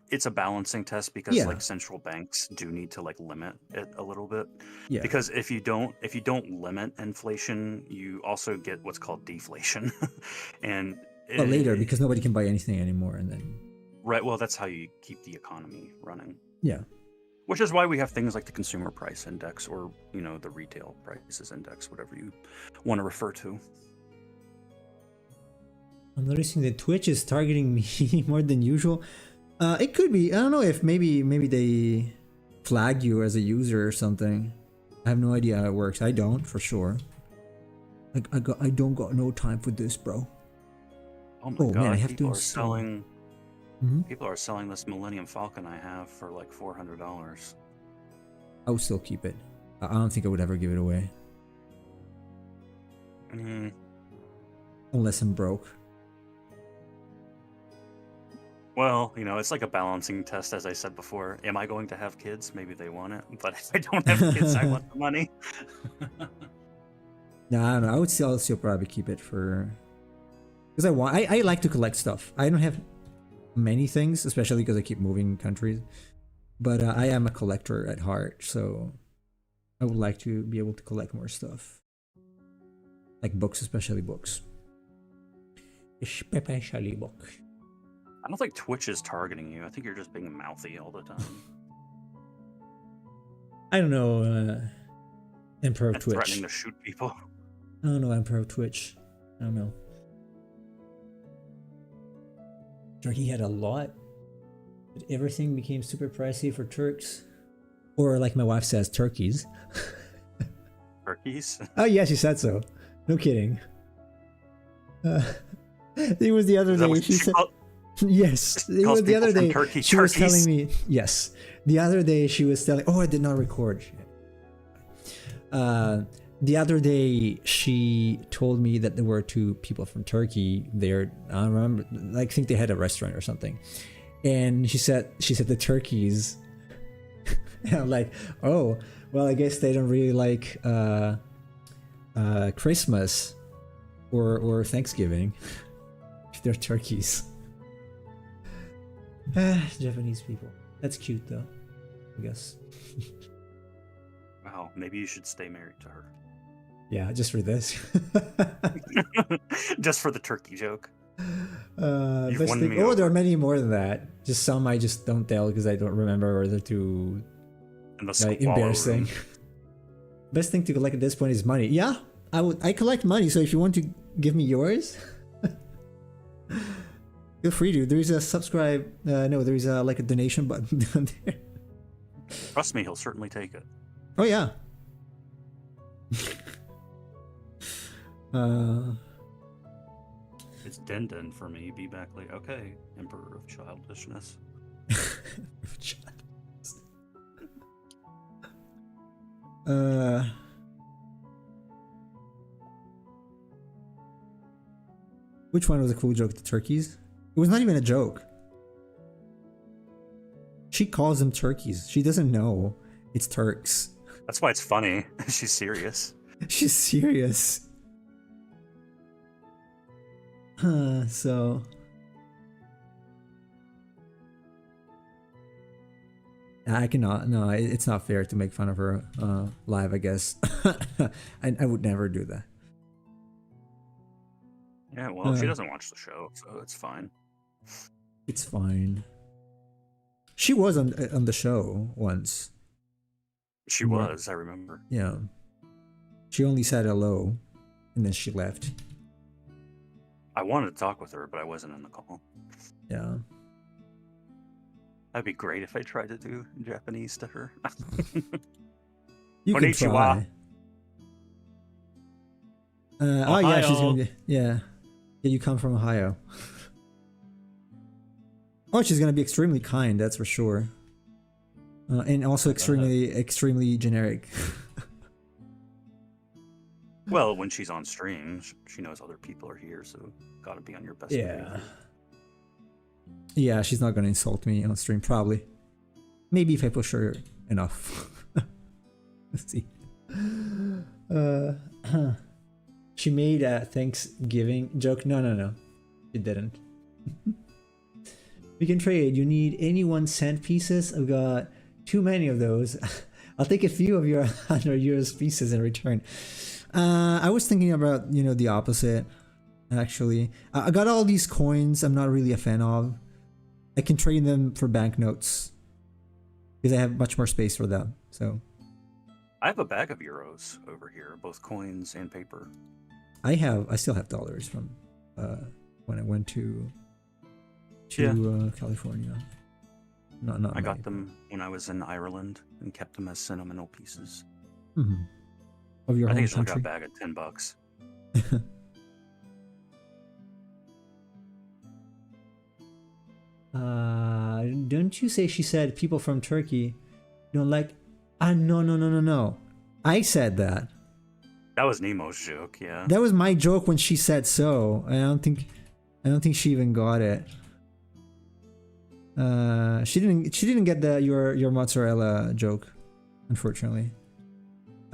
It's a balancing test because like central banks do need to like limit it a little bit. Yeah. Because if you don't limit inflation, you also get what's called deflation. But later, because nobody can buy anything anymore, and then right. Well, that's how you keep the economy running. Yeah. Which is why we have things like the consumer price index, or the retail prices index, whatever you want to refer to. I'm noticing that Twitch is targeting me more than usual. It could be. I don't know if maybe they flag you as a user or something. I have no idea how it works. I don't, for sure. I don't got no time for this, bro. Oh my god! Man, I have people are selling. People are selling this Millennium Falcon I have for like $400. I would still keep it. I don't think I would ever give it away. Unless I'm broke. Well, you know, it's like a balancing test, as I said before. Am I going to have kids? Maybe they want it, but if I don't have kids, I want the money. No, I don't know. I would still probably keep it for, because I like to collect stuff. I don't have many things, especially because I keep moving countries. But I am a collector at heart, so I would like to be able to collect more stuff, like books, especially books. Especially books. I don't think Twitch is targeting you. I think you're just being mouthy all the time. I don't know, Emperor of Twitch. Threatening to shoot people. I don't know, Emperor of Twitch. I don't know. Turkey had a lot, but everything became super pricey for Turks. Or like my wife says, turkeys. Turkeys? Oh yeah, she said so. No kidding. It was the other day. She said... Yes, it was the other day. She was telling me, yes. The other day she was telling, oh, I did not record. The other day she told me that there were two people from Turkey there. I don't remember, I think they had a restaurant or something. And she said the turkeys. And I'm like, oh, well, I guess they don't really like Christmas or Thanksgiving. They're turkeys. Japanese people. That's cute though, I guess. Wow, maybe you should stay married to her. Yeah, just for this. Just for the turkey joke. Best thing, oh, there are many more than that. Just some I just don't tell because I don't remember, or they're too like embarrassing. Best thing to collect at this point is money. Yeah, I collect money, so if you want to give me yours, feel free to. There's a subscribe. No, there's like a donation button down there. Trust me, he'll certainly take it. Oh yeah. It's Den for me. Be back late. Okay, Emperor of Childishness. Which one was a cool joke? The turkeys? It was not even a joke. She calls them turkeys. She doesn't know it's Turks. That's why it's funny. She's serious. She's serious. So... I cannot. No, it's not fair to make fun of her live, I guess. I would never do that. Yeah, well, she doesn't watch the show, so it's fine. It's fine. She was on the show once. She was, I remember. Yeah. She only said hello, and then she left. I wanted to talk with her, but I wasn't in the call. Yeah. That'd be great if I tried to do Japanese to her. You can try. Oh yeah, she's gonna be, yeah. You come from Ohio. Oh, she's gonna be extremely kind, that's for sure. And also extremely generic. Well, when she's on stream, she knows other people are here, so gotta be on your best behavior. Yeah, she's not gonna insult me on stream, probably. Maybe if I push her enough. Let's see. She made a Thanksgiving joke. No. She didn't. We can trade. You need any 1 cent pieces? I've got too many of those. I'll take a few of your 100 euros pieces in return. I was thinking about, the opposite, actually. I got all these coins I'm not really a fan of. I can trade them for banknotes because I have much more space for them. So I have a bag of euros over here, both coins and paper. I still have dollars from when I went to California. Not I got them when I was in Ireland and kept them as sentimental pieces. Mm-hmm. Of your I home think it's like country? a bag of $10. Don't you say she said people from Turkey don't like... No. I said that. That was Nemo's joke, yeah. That was my joke when she said so. I don't think she even got it. She didn't get your mozzarella joke, unfortunately.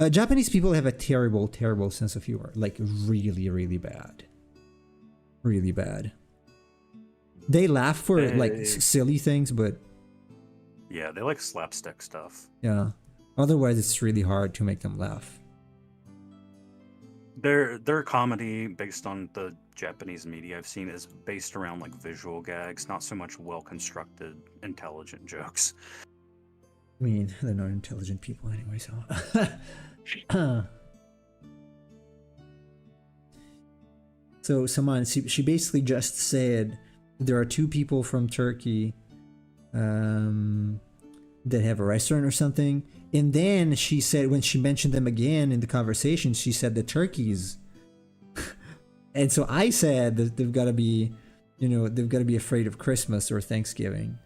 Japanese people have a terrible sense of humor, like really bad, really bad. They laugh for like silly things, but yeah, they like slapstick stuff. Yeah, otherwise it's really hard to make them laugh. Their comedy, based on the Japanese media I've seen, is based around like visual gags, not so much well-constructed, intelligent jokes. I mean, they're not intelligent people anyway, so. So, Saman, she basically just said there are two people from Turkey that have a restaurant or something. And then she said, when she mentioned them again in the conversation, she said the turkeys. And so I said that they've got to be, they've got to be afraid of Christmas or Thanksgiving.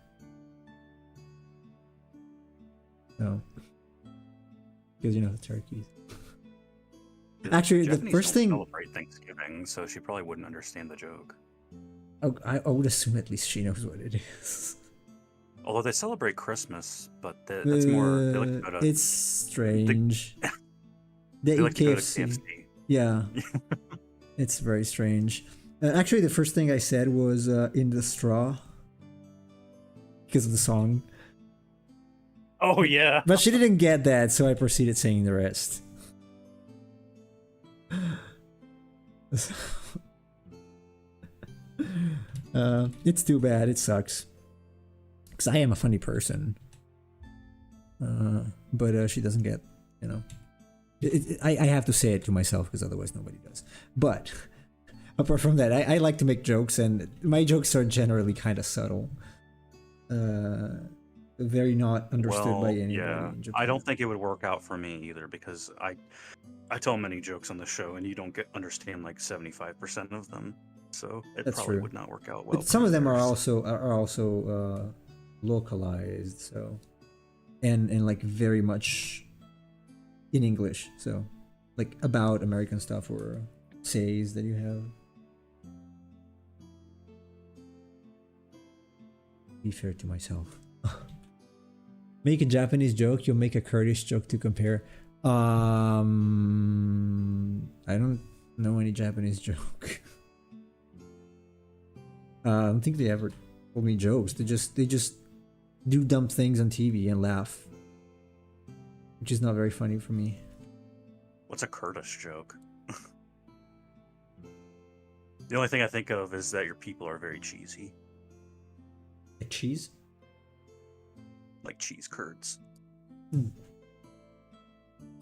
So, because the turkeys. Actually, Japanese the first don't thing. Celebrate Thanksgiving, so she probably wouldn't understand the joke. I would assume at least she knows what it is. Although they celebrate Christmas, but that's more. They like to go to, it's strange. They eat like to go to KFC. KFC. Yeah, it's very strange. Actually, the first thing I said was "In the Straw" because of the song. Oh yeah. But she didn't get that, so I proceeded singing the rest. It's too bad. It sucks. Because I am a funny person. But she doesn't get, I have to say it to myself because otherwise nobody does. But apart from that, I like to make jokes, and my jokes are generally kind of subtle. Very not understood by anybody. Yeah, in Japan. I don't think it would work out for me either, because I tell many jokes on the show, and you don't understand like 75% of them, so That's probably true. would not work out well. But some of them are also localized, so and like very much in English, so like about American stuff or says that you have. Be fair to myself. Make a Japanese joke, you'll make a Kurdish joke to compare. I don't know any Japanese joke. I don't think they ever told me jokes. They just do dumb things on TV and laugh, which is not very funny for me. What's a Kurdish joke? The only thing I think of is that your people are very cheesy. Like cheese? Like cheese curds. Hmm.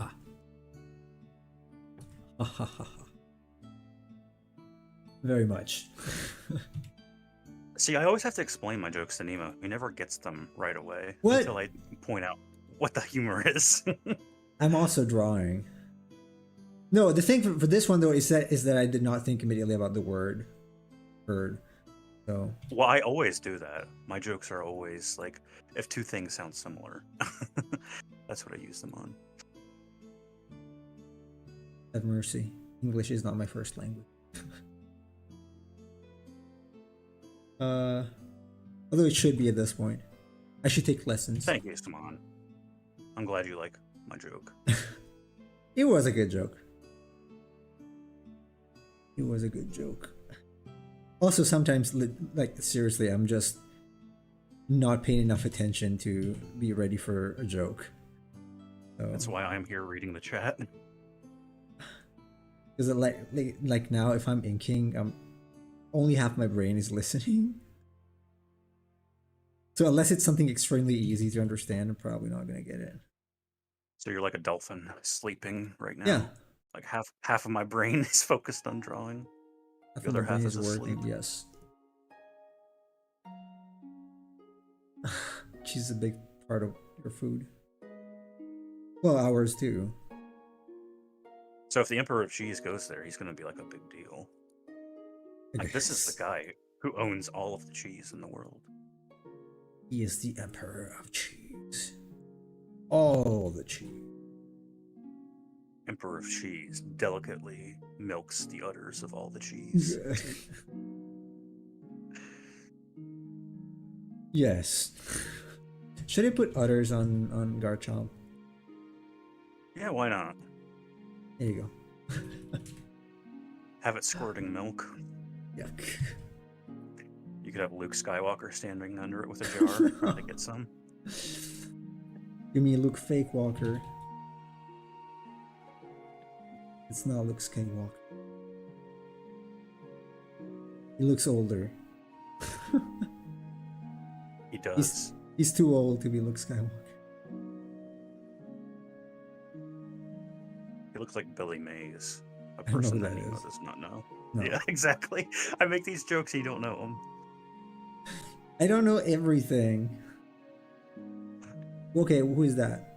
Ah. Ha ha ha ha. Very much. See, I always have to explain my jokes to Nemo. He never gets them right away. What? Until I point out what the humor is. I'm also drawing. No, the thing for this one though is that I did not think immediately about the word "bird." So. Well, I always do that. My jokes are always like, if two things sound similar. That's what I use them on. Have mercy. English is not my first language. Although it should be at this point. I should take lessons. Thank you, Simon. I'm glad you like my joke. It was a good joke. It was a good joke. Also, sometimes, like, seriously, I'm just not paying enough attention to be ready for a joke. So, that's why I'm here reading the chat. Because like now, if I'm inking, only half my brain is listening. So unless it's something extremely easy to understand, I'm probably not gonna get it. So you're like a dolphin sleeping right now. Yeah. Like half of my brain is focused on drawing. The other half is asleep. Yes. Cheese is a big part of your food. Well, ours too. So if the Emperor of Cheese goes there, he's going to be like a big deal. Like, this is the guy who owns all of the cheese in the world. He is the Emperor of Cheese. All the cheese. Emperor of Cheese delicately milks the udders of all the cheese. Yes. Should I put udders on Garchomp? Yeah, why not? There you go. Have it squirting milk. Yuck. You could have Luke Skywalker standing under it with a jar trying to get some. Give me a Luke Fake Walker. It's not Luke Skywalker. He looks older. He does. He's too old to be Luke Skywalker. He looks like Billy Mays, a I don't know person who that that Nemo is. does not know. No. Yeah, exactly. I make these jokes, you don't know them. I don't know everything. Okay, who is that?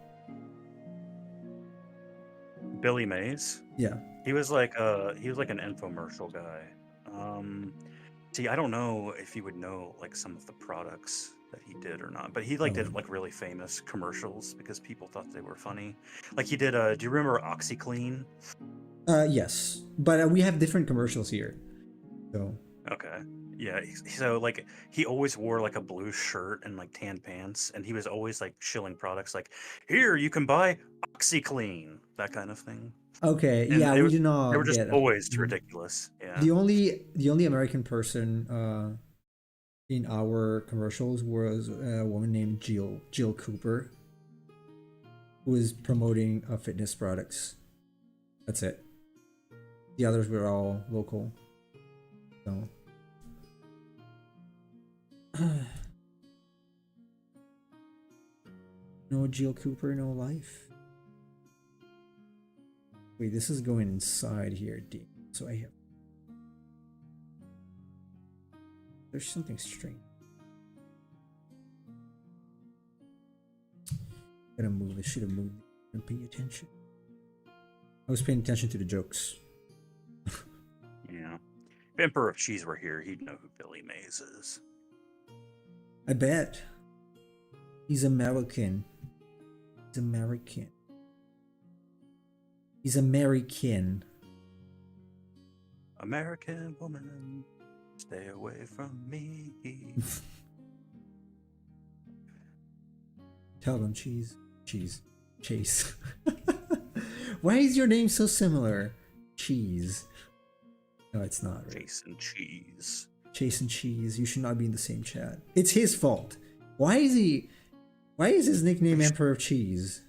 Billy Mays. Yeah. He was like an infomercial guy. See, I don't know if you would know like some of the products that he did or not, but he like did like really famous commercials because people thought they were funny. Like he did. Do you remember OxyClean? Yes, but we have different commercials here. So. Okay. Yeah. So like he always wore like a blue shirt and like tan pants, and he was always like shilling products like, "Here you can buy OxyClean," that kind of thing. Okay, And yeah, we do not. They were just get always ridiculous. Yeah. The only American person in our commercials was a woman named Jill Cooper, who was promoting fitness products. That's it. The others were all local. So. No Jill Cooper, no life. Wait, this is going inside here, deep. So I have. There's something strange. Gotta move. I should have moved and pay attention. I was paying attention to the jokes. Yeah. If Emperor of Cheese were here, he'd know who Billy Mays is. I bet. He's American. He's American. He's American. American woman, stay away from me. Tell them cheese. Chase. Why is your name so similar? Cheese. No, it's not. Right? Jason Cheese. Chase and Cheese. You should not be in the same chat. It's his fault. Why is his nickname Emperor of Cheese?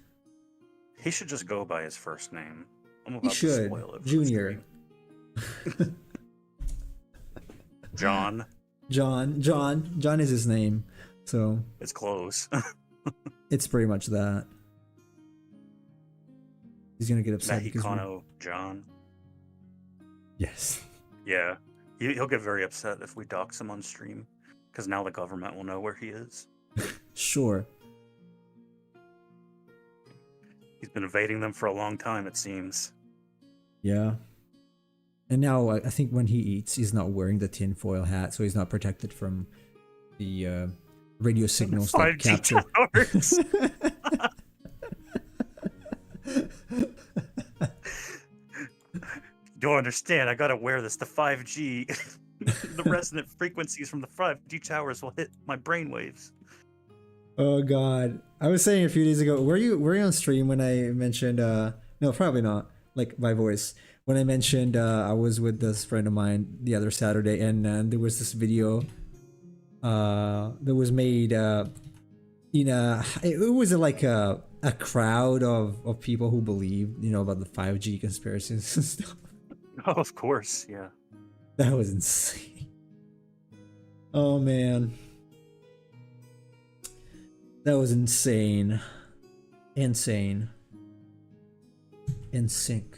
He should just go by his first name. I'm about He should. to spoil it. Junior. John. John is his name. So It's close. it's pretty much that. He's gonna get upset because Mexicano John. Yes. Yeah. He'll get very upset if we dox him on stream. Because now the government will know where he is. Sure. He's been evading them for a long time, it seems. Yeah. And now I think when he eats, he's not wearing the tinfoil hat, so he's not protected from the radio signals that 5G capture. towers. Don't understand. I gotta wear this. The 5G, the resonant frequencies from the 5G towers will hit my brainwaves. Oh God! I was saying a few days ago. Were you on stream when I mentioned? No, probably not. Like my voice when I mentioned I was with this friend of mine the other Saturday, and there was this video that was made. It was like a crowd of people who believed, about the 5G conspiracies and stuff. Oh, of course, yeah. That was insane. Oh man. That was insane. Insane. In sync.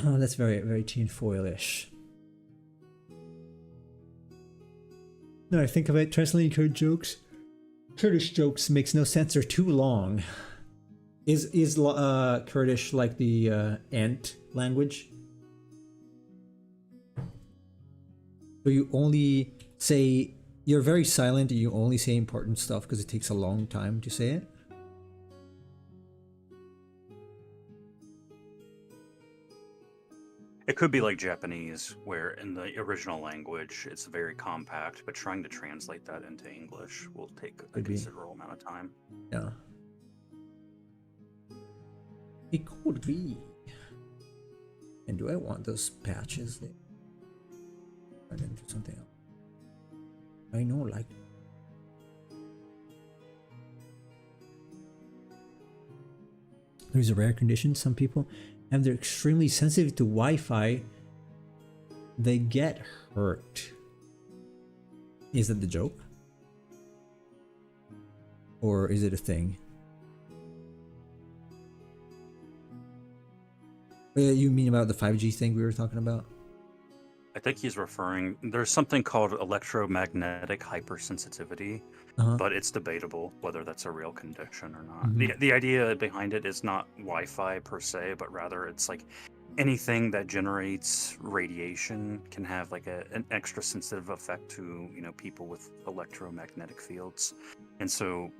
Oh, that's very, very tinfoil-ish. No, I think of it, translating Kurdish jokes makes no sense, they're too long. Is Kurdish like the Ant language? So you only say you're very silent and you only say important stuff because it takes a long time to say it? It could be like Japanese, where in the original language it's very compact, but trying to translate that into English will take a considerable amount of time. Yeah. It could be. And do I want those patches there? Turn into something else. I know, like. There's a rare condition. Some people, and they're extremely sensitive to Wi-Fi. They get hurt. Is that the joke? Or is it a thing? You mean about the 5G thing we were talking about? I think he's referring, there's something called electromagnetic hypersensitivity, but it's debatable whether that's a real condition or not. The idea behind it is not Wi-Fi per se, but rather it's like anything that generates radiation can have like an extra sensitive effect to, you know, people with electromagnetic fields. And so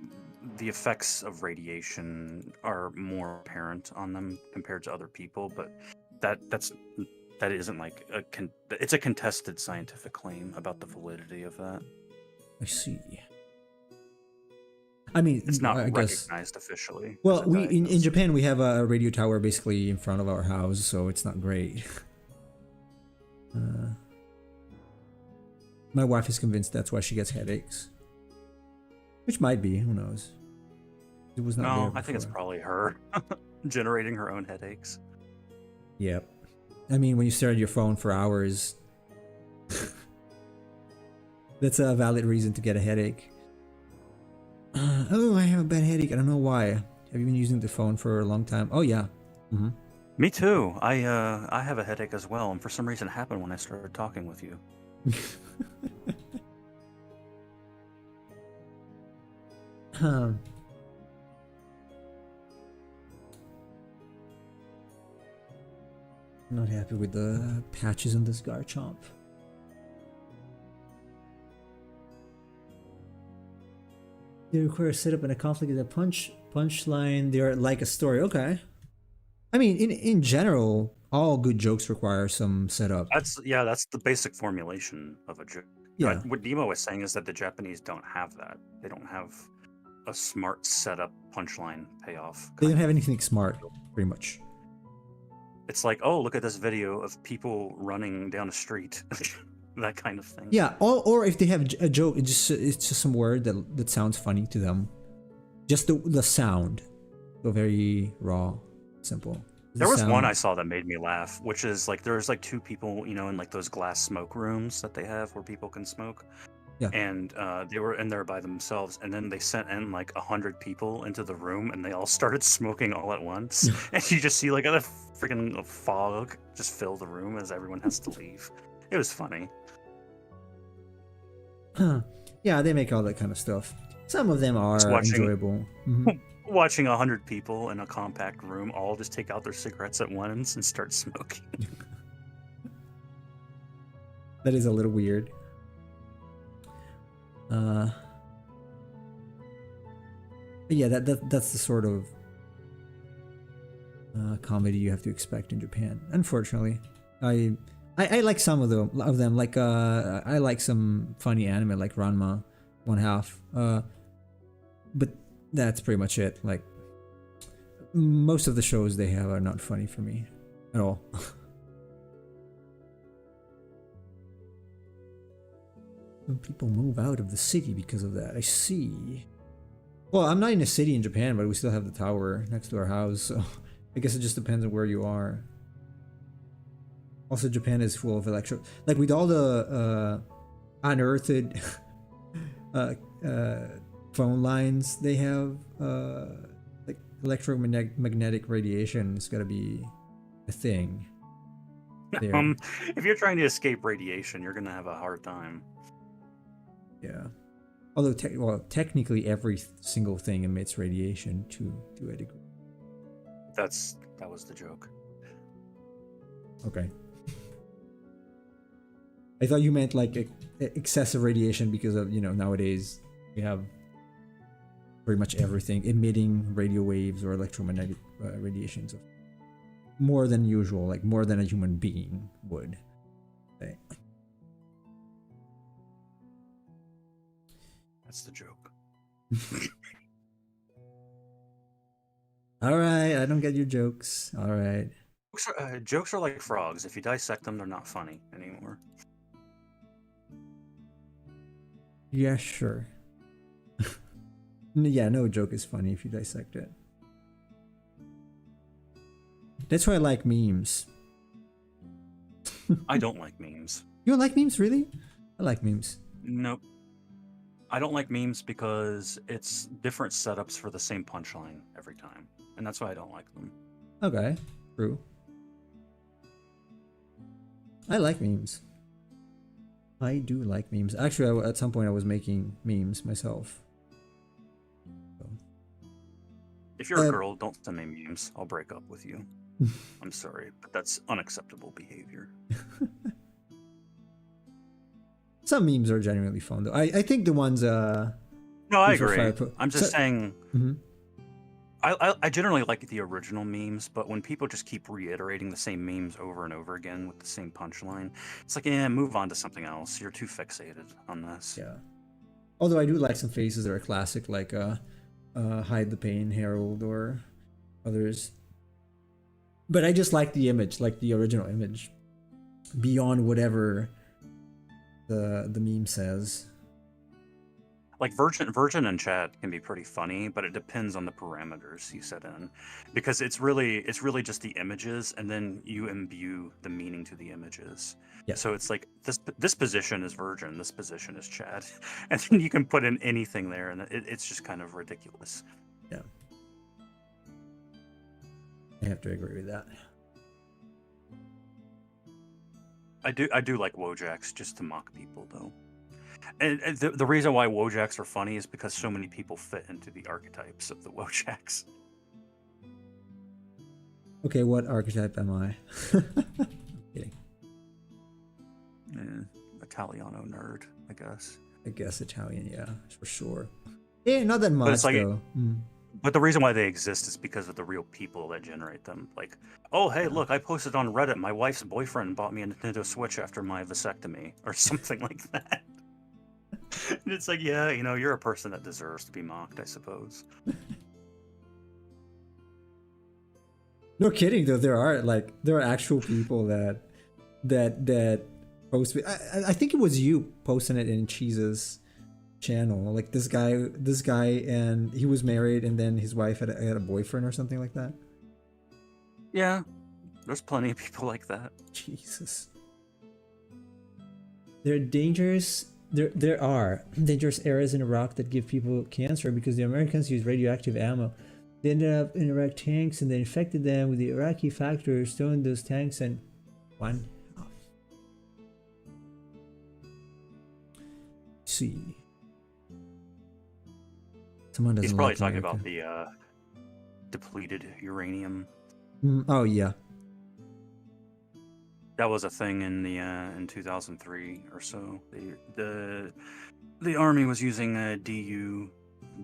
the effects of radiation are more apparent on them compared to other people, but that isn't like it's a contested scientific claim about the validity of that. I see. I mean, it's not I recognized guess, officially. Well, we in Japan we have a radio tower basically in front of our house, so it's not great. My wife is convinced that's why she gets headaches, which might be. Who knows? It was not. No, I think it's probably her generating her own headaches. Yep. I mean, when you stare at your phone for hours, that's a valid reason to get a headache. Oh, I have a bad headache. I don't know why. Have you been using the phone for a long time? Oh, yeah. Me too. I have a headache as well, and for some reason it happened when I started talking with you. Not happy with the patches on this Garchomp. They require a setup and a conflict in a punchline. They're like a story. Okay. I mean, in general, all good jokes require some setup. That's the basic formulation of a joke. Yeah. What Demo was saying is that the Japanese don't have that. They don't have a smart setup punchline payoff. They don't have anything smart, pretty much. It's like, oh, look at this video of people running down a street. That kind of thing. Yeah, or if they have a joke, it's just some word that sounds funny to them. Just the sound. So very raw, simple. There was one I saw that made me laugh, which is like there's like two people, you know, in like those glass smoke rooms that they have where people can smoke. Yeah. And they were in there by themselves, and then they sent in like 100 people into the room, and they all started smoking all at once. And you just see like a freaking fog just fill the room as everyone has to leave. It was funny. Yeah, they make all that kind of stuff. Some of them are enjoyable. Watching 100 people in a compact room all just take out their cigarettes at once and start smoking. That is a little weird. Yeah, that's the sort of comedy you have to expect in Japan. Unfortunately, I like some of them. Like I like some funny anime like Ranma, one half. But that's pretty much it. Like most of the shows they have are not funny for me at all. People move out of the city because of that. I see. Well, I'm not in a city in Japan, but we still have the tower next to our house, so I guess it just depends on where you are. Also, Japan is full of like with all the unearthed phone lines they have, like electromagnetic radiation is gotta be a thing. If you're trying to escape radiation, you're gonna have a hard time. Yeah. Although, technically every single thing emits radiation to a degree. That was the joke. Okay. I thought you meant like excessive radiation because of, you know, nowadays we have pretty much everything emitting radio waves or electromagnetic radiations of more than usual, like more than a human being would. Okay. That's the joke. All right, I don't get your jokes. All right. Jokes are like frogs. If you dissect them, they're not funny anymore. Yeah, sure. Yeah, no joke is funny if you dissect it. That's why I like memes. I don't like memes. You don't like memes, really? I like memes. Nope. I don't like memes because it's different setups for the same punchline every time. And that's why I don't like them. Okay, true. I like memes. I do like memes. Actually, at some point I was making memes myself. So. If you're a girl, don't send me memes. I'll break up with you. I'm sorry, but that's unacceptable behavior. Some memes are genuinely fun, though. I think the ones... No, I agree. I'm just saying... Mm-hmm. I generally like the original memes, but when people just keep reiterating the same memes over and over again with the same punchline, it's like, yeah, move on to something else. You're too fixated on this. Yeah. Although I do like some faces that are classic, like Hide the Pain, Harold, or others. But I just like the image, like the original image, beyond whatever the meme says. Like Virgin and Chat can be pretty funny, but it depends on the parameters you set in, because it's really just the images, and then you imbue the meaning to the images. Yeah. So it's like this position is Virgin, this position is Chat, and then you can put in anything there, and it's just kind of ridiculous. Yeah. I have to agree with that. I do like Wojaks just to mock people, though. And the reason why Wojaks are funny is because so many people fit into the archetypes of the Wojaks. Okay, what archetype am I? I'm kidding. Italiano nerd, I guess. I guess Italian, yeah, for sure. Yeah, not that much, but it's like, though. But the reason why they exist is because of the real people that generate them. Like, oh, hey, look, I posted on Reddit, my wife's boyfriend bought me a Nintendo Switch after my vasectomy, or something like that. And it's like, yeah, you know, you're a person that deserves to be mocked, I suppose. No kidding, though. There are actual people that post. I think it was you posting it in Cheese's channel. Like this guy, and he was married, and then his wife had a boyfriend or something like that. Yeah, there's plenty of people like that. Jesus, there are dangerous. There are dangerous areas in Iraq that give people cancer because the Americans use radioactive ammo. They ended up in Iraq tanks and they infected them with the Iraqi factors, stowing those tanks and one off. See. Someone doesn't. He's probably like talking America. about the depleted uranium. Oh yeah. That was a thing in the in 2003 or so. The army was using DU,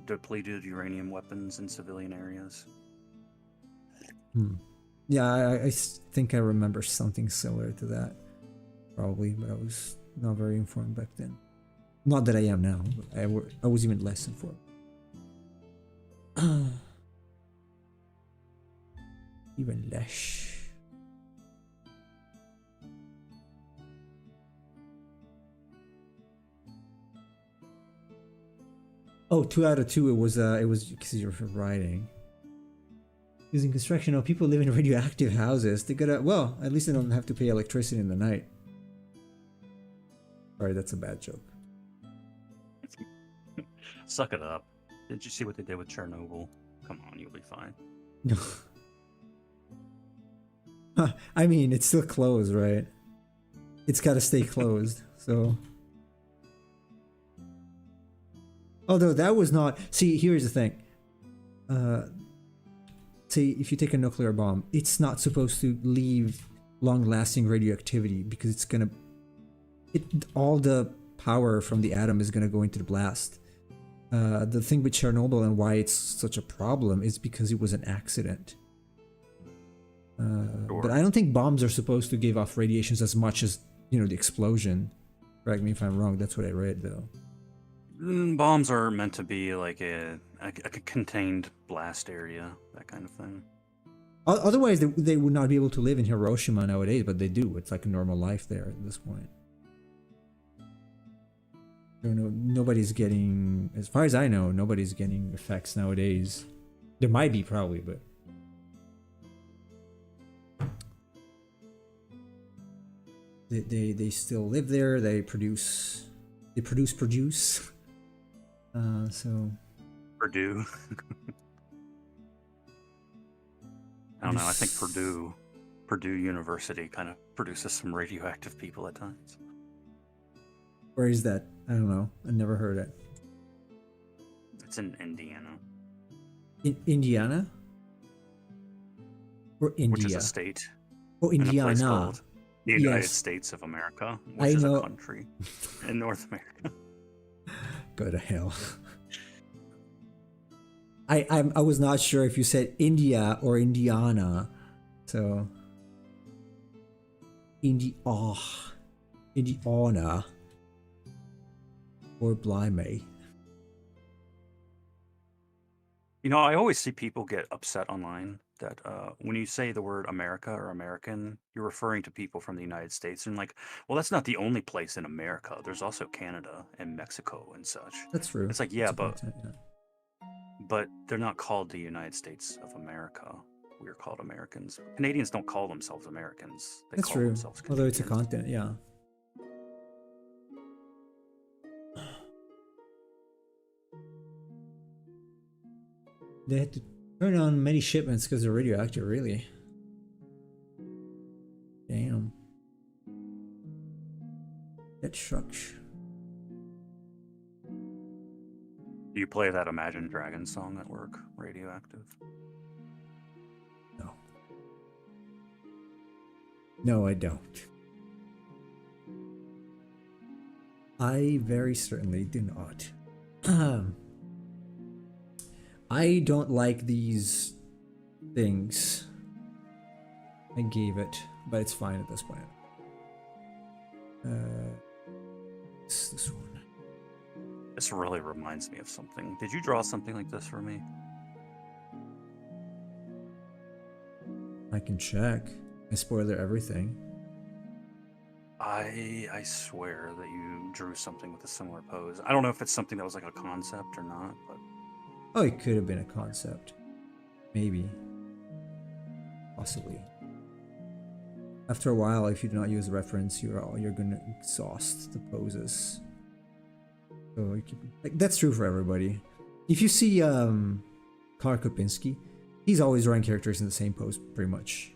depleted uranium weapons in civilian areas. Yeah, I think I remember something similar to that, probably, but I was not very informed back then. Not that I am now, but I was even less informed. Even less. Oh, 2 out of 2. It was because you're writing. Using construction, oh, people live in radioactive houses. They gotta, well, at least they don't have to pay electricity in the night. Sorry, that's a bad joke. Suck it up. Did you see what they did with Chernobyl? Come on, you'll be fine. I mean, it's still closed, right? It's gotta stay closed, so. Although that was not... See, here's the thing. Say, if you take a nuclear bomb, it's not supposed to leave long-lasting radioactivity because it's gonna... all the power from the atom is going to go into the blast. The thing with Chernobyl and why it's such a problem is because it was an accident. But I don't think bombs are supposed to give off radiations as much as, you know, the explosion. Correct me if I'm wrong. That's what I read, though. Bombs are meant to be like a contained blast area, that kind of thing. Otherwise, they would not be able to live in Hiroshima nowadays, but they do. It's like a normal life there at this point. Nobody's getting, as far as I know, nobody's getting effects nowadays. There might be, probably, but they still live there. They produce. So Purdue. I don't know. I think Purdue University kind of produces some radioactive people at times. Where is that? I don't know. I never heard it. It's in Indiana. In Indiana? Or India? Which is a state. Oh, Indiana. In a place called the United Yes. States of America, which is a country in North America. Go to hell. I was not sure if you said India or Indiana. So Indiana. Or blimey. You know, I always see people get upset online that when you say the word America or American, you're referring to people from the United States. And like, well, that's not the only place in America. There's also Canada and Mexico and such. That's true. It's like, yeah, That's but they're not called the United States of America. We're called Americans. Canadians don't call themselves Americans. They That's call true. themselves Although it's a Canadians. continent, yeah. They had to turn on many shipments because they're radioactive, really. Damn. That sucks. Do you play that Imagine Dragons song at work, Radioactive? No. No, I don't. I very certainly do not. I don't like these things. I gave it, but it's fine at this point. It's this one. This really reminds me of something. Did you draw something like this for me? I can check. I spoiler everything. I swear that you drew something with a similar pose. I don't know if it's something that was like a concept or not, but Oh, it could have been a concept. Maybe. Possibly. After a while, if you do not use a reference, you're gonna exhaust the poses. So you keep, like, that's true for everybody. If you see Karl Kopinski, he's always drawing characters in the same pose, pretty much,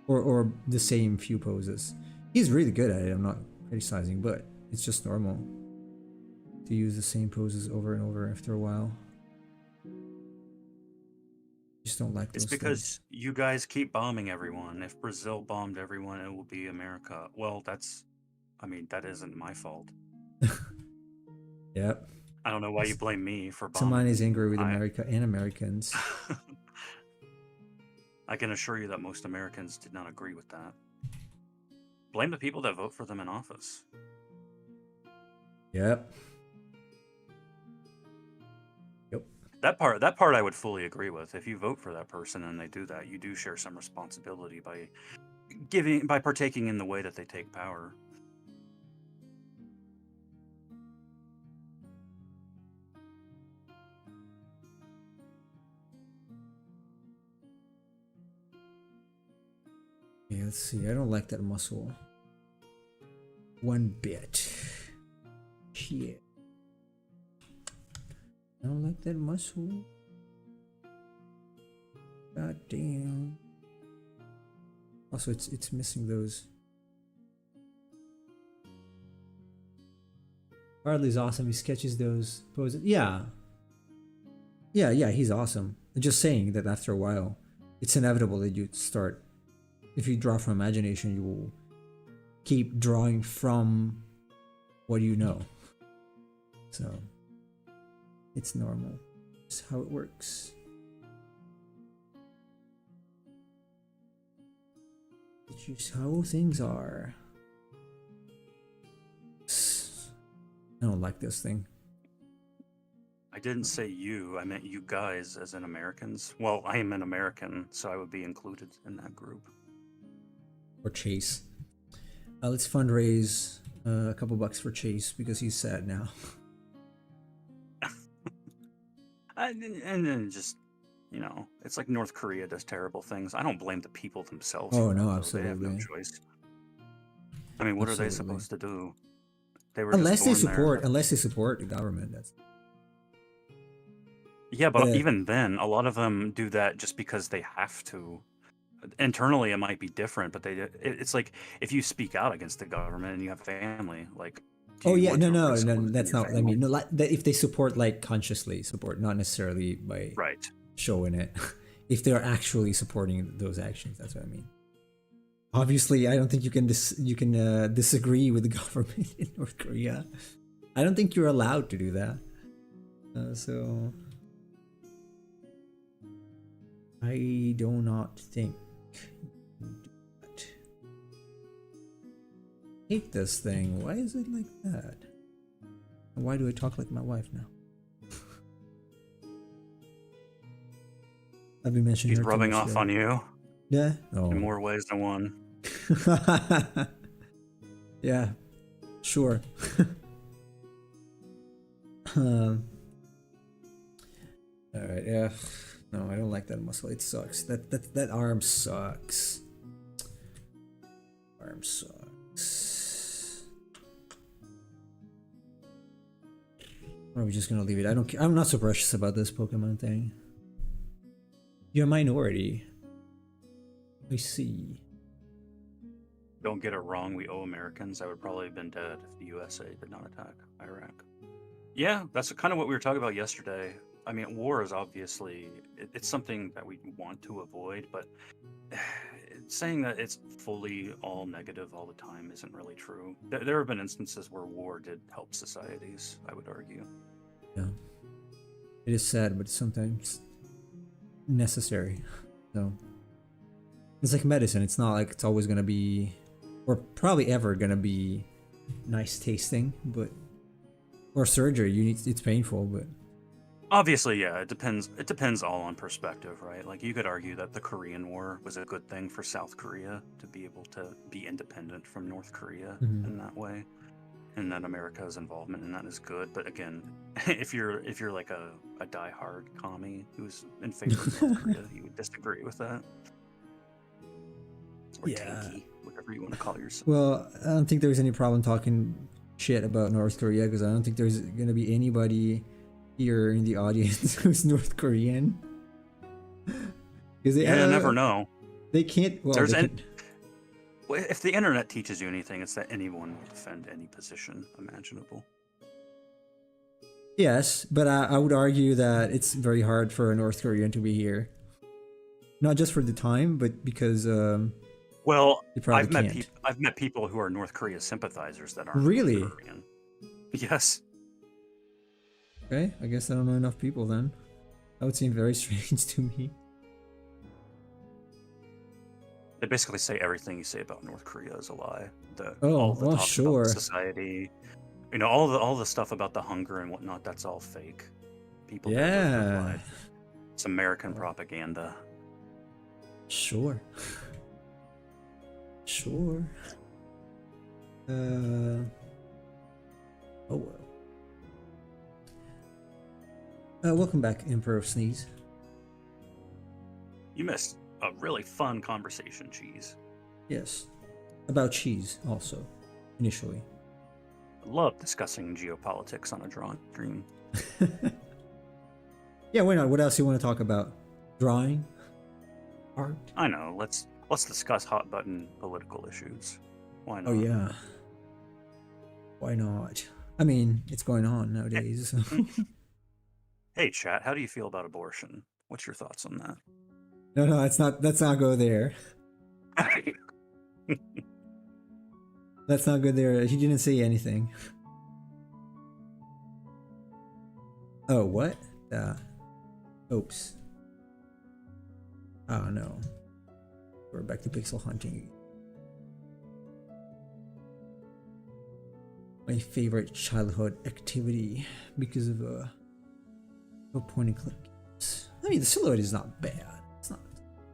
or the same few poses. He's really good at it. I'm not criticizing, but it's just normal to use the same poses over and over after a while. Just don't like those it's because things. you guys keep bombing everyone. If Brazil bombed everyone, it will be America. Well, that isn't my fault. Yep. I don't know why you blame me for bombing. Someone is angry with America and Americans. I can assure you that most Americans did not agree with that. Blame the people that vote for them in office. Yep. That part I would fully agree with. If you vote for that person and they do that, you do share some responsibility by partaking in the way that they take power. Okay, let's see. I don't like that muscle one bit. Shit. I don't like that muscle. God damn. Also, it's missing those. Harley's awesome. He sketches those poses. Yeah. Yeah, he's awesome. I'm just saying that after a while, it's inevitable that you start. If you draw from imagination, you will keep drawing from what do you know? So it's normal. It's how it works. It's just how things are. I don't like this thing. I didn't say you, I meant you guys as in Americans. Well, I am an American, so I would be included in that group. Or Chase. Let's fundraise a couple bucks for Chase because he's sad now. And then just, you know, it's like North Korea does terrible things. I don't blame the people themselves. Oh, no, that, absolutely. They have no choice. I mean, what are they supposed to do? They were unless they just support the government. That's yeah, but even then, a lot of them do that just because they have to. Internally, it might be different, but it's like if you speak out against the government and you have family, like. Oh yeah, no, that's not what I mean. No, like, that if they support, like, consciously support, not necessarily by showing it. If they're actually supporting those actions, that's what I mean. Obviously, I don't think you can disagree with the government in North Korea. I don't think you're allowed to do that. So I do not think you can do that. Hate this thing. Why is it like that? Why do I talk like my wife now? I've been mentioning he's rubbing off on you. Yeah. Oh. In more ways than one. Yeah. Sure. All right. Yeah. No, I don't like that muscle. It sucks. That arm sucks. Arm sucks. Or are we just gonna leave it? I don't care. I'm not so precious about this Pokemon thing. You're a minority. I see. Don't get it wrong, we owe Americans. I would probably have been dead if the USA did not attack Iraq. Yeah, that's kind of what we were talking about yesterday. I mean, war is obviously, it's something that we want to avoid, but saying that it's fully all negative all the time isn't really true. There have been instances where war did help societies, I would argue. Yeah. It is sad, but sometimes necessary. So it's like medicine. It's not like it's always going to be, or probably ever going to be nice tasting, but, or surgery, it's painful, but. Obviously, yeah, it depends all on perspective, right? Like, you could argue that the Korean War was a good thing for South Korea to be able to be independent from North Korea in that way, and that America's involvement in that is good. But again, if you're like a diehard commie who's in favor of North Korea, you would disagree with that. Or tanky, whatever you want to call yourself. Well, I don't think there's any problem talking shit about North Korea, because I don't think there's going to be anybody here in the audience who's North Korean. Because you never know. They can't. Well, if the internet teaches you anything, it's that anyone will defend any position imaginable. Yes, but I would argue that it's very hard for a North Korean to be here. Not just for the time, but because well, I've met people who are North Korea sympathizers that aren't really North Korean. Yes. Okay, I guess I don't know enough people then. That would seem very strange to me. They basically say everything you say about North Korea is a lie. Sure. About society, you know, all the stuff about the hunger and whatnot, that's all fake. People. Yeah. It's American propaganda. Sure. Sure. Oh well. Welcome back, Emperor of Sneeze. You missed a really fun conversation, Cheese. Yes. About cheese, also, initially. I love discussing geopolitics on a drawn stream. Yeah, why not? What else you want to talk about? Drawing? Art? I know. Let's discuss hot button political issues. Why not? Oh, yeah. Why not? I mean, it's going on nowadays. So. Hey, chat, how do you feel about abortion? What's your thoughts on that? No, let's not go there. Let's not go there. He didn't say anything. Oh, what? Oops. Oh no. We're back to pixel hunting. My favorite childhood activity because of point and click games. I mean, the silhouette is not bad. It's not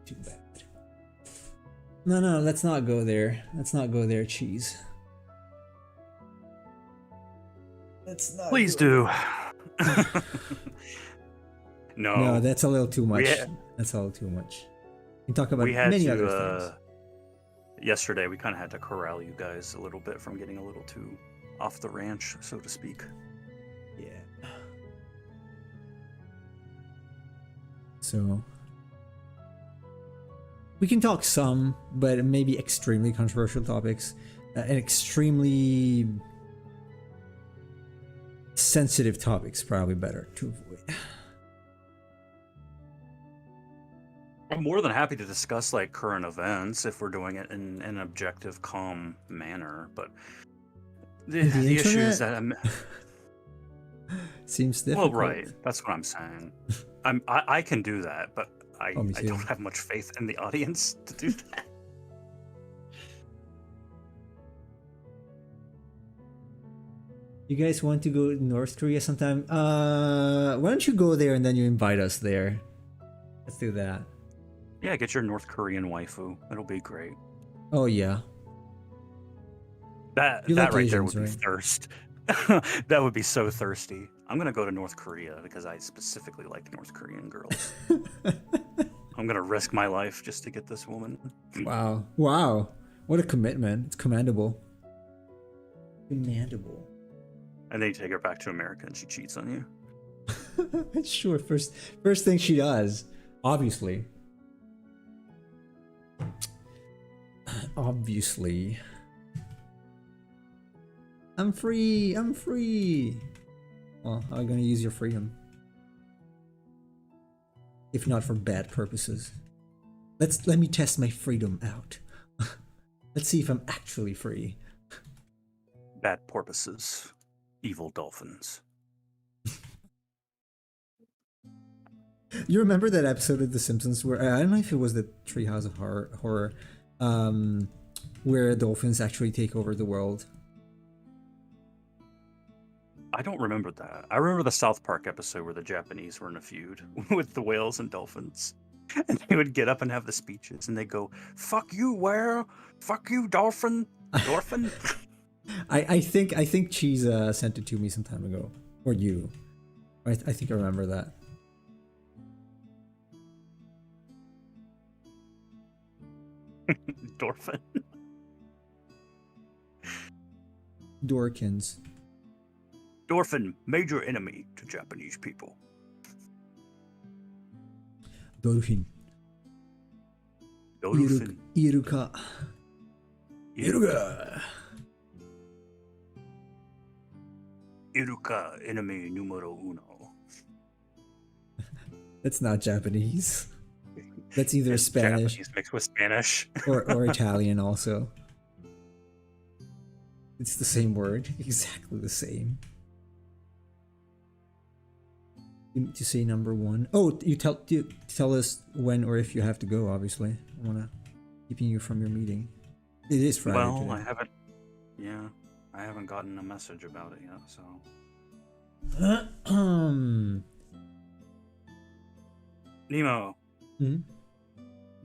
too bad. No, let's not go there. Let's not go there, cheese. Let's not. Please do. No, that's a little too much. That's a little too much. We can talk about many other things. Yesterday, we kind of had to corral you guys a little bit from getting a little too off the ranch, so to speak. Yeah. So we can talk some, but maybe extremely controversial topics and extremely sensitive topics probably better to avoid. I'm more than happy to discuss like current events if we're doing it in an objective, calm manner, but the issue is that seems difficult. Well, right. That's what I'm saying. I can do that, but I don't have much faith in the audience to do that. You guys want to go to North Korea sometime? Why don't you go there and then you invite us there? Let's do that. Yeah, get your North Korean waifu. It'll be great. Oh yeah. That like right Asians, there would be thirst. That would be so thirsty. I'm gonna go to North Korea because I specifically like North Korean girls. I'm gonna risk my life just to get this woman. Wow. What a commitment. It's commendable. Commendable. And then you take her back to America and she cheats on you. Sure, first thing she does. Obviously. I'm free. Well, I'm gonna use your freedom. If not for bad purposes. Let me test my freedom out. Let's see if I'm actually free. Bad porpoises. Evil dolphins. You remember that episode of The Simpsons where I don't know if it was the Treehouse of Horror, where dolphins actually take over the world? I don't remember that. I remember the South Park episode where the Japanese were in a feud with the whales and dolphins. And they would get up and have the speeches and they go, "Fuck you, whale! Fuck you, dolphin! Dolphin!" I think Cheese sent it to me some time ago. Or you. I think I remember that. Dolphin. Dorkins. Dolphin, major enemy to Japanese people. Dolphin. Dolphin. Iruka. Iruka. Iruka, enemy numero uno. That's not Japanese. That's either Spanish. Japanese mixed with Spanish. or Italian also. It's the same word. Exactly the same. You need to say number one. Oh, you tell us when or if you have to go, obviously. I wanna keeping you from your meeting. It is Friday Well, today. I haven't gotten a message about it yet, so. Nemo. Hmm?